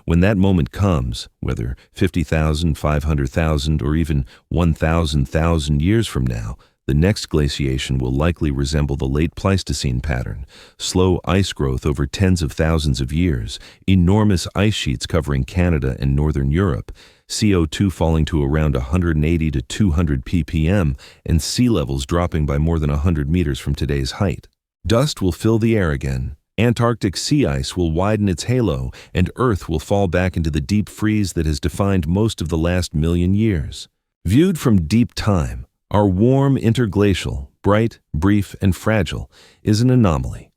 When that moment comes, whether 50,000, 500,000, or even 1,000,000 years from now, the next glaciation will likely resemble the late Pleistocene pattern: slow ice growth over tens of thousands of years, enormous ice sheets covering Canada and northern Europe, CO2 falling to around 180 to 200 ppm, and sea levels dropping by more than 100 meters from today's height. Dust will fill the air again, Antarctic sea ice will widen its halo, and Earth will fall back into the deep freeze that has defined most of the last million years. Viewed from deep time, our warm interglacial, bright, brief, and fragile, is an anomaly,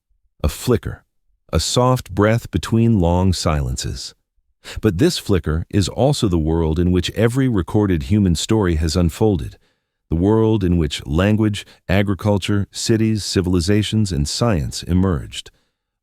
a flicker, a soft breath between long silences. But this flicker is also the world in which every recorded human story has unfolded, the world in which language, agriculture, cities, civilizations, and science emerged.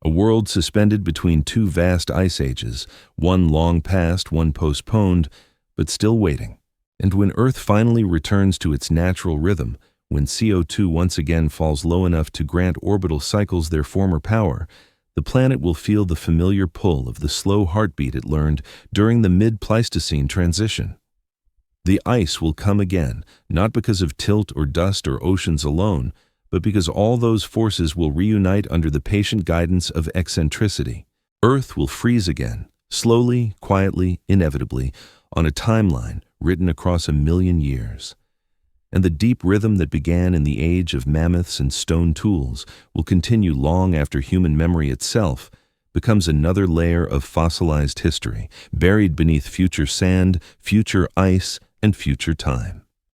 A world suspended between two vast ice ages, one long past, one postponed, but still waiting. And when Earth finally returns to its natural rhythm, when CO2 once again falls low enough to grant orbital cycles their former power, the planet will feel the familiar pull of the slow heartbeat it learned during the mid-Pleistocene transition. The ice will come again, not because of tilt or dust or oceans alone, but because all those forces will reunite under the patient guidance of eccentricity. Earth will freeze again, slowly, quietly, inevitably, on a timeline written across 1,000,000 years. And the deep rhythm that began in the age of mammoths and stone tools will continue long after human memory itself becomes another layer of fossilized history, buried beneath future sand, future ice, and future time.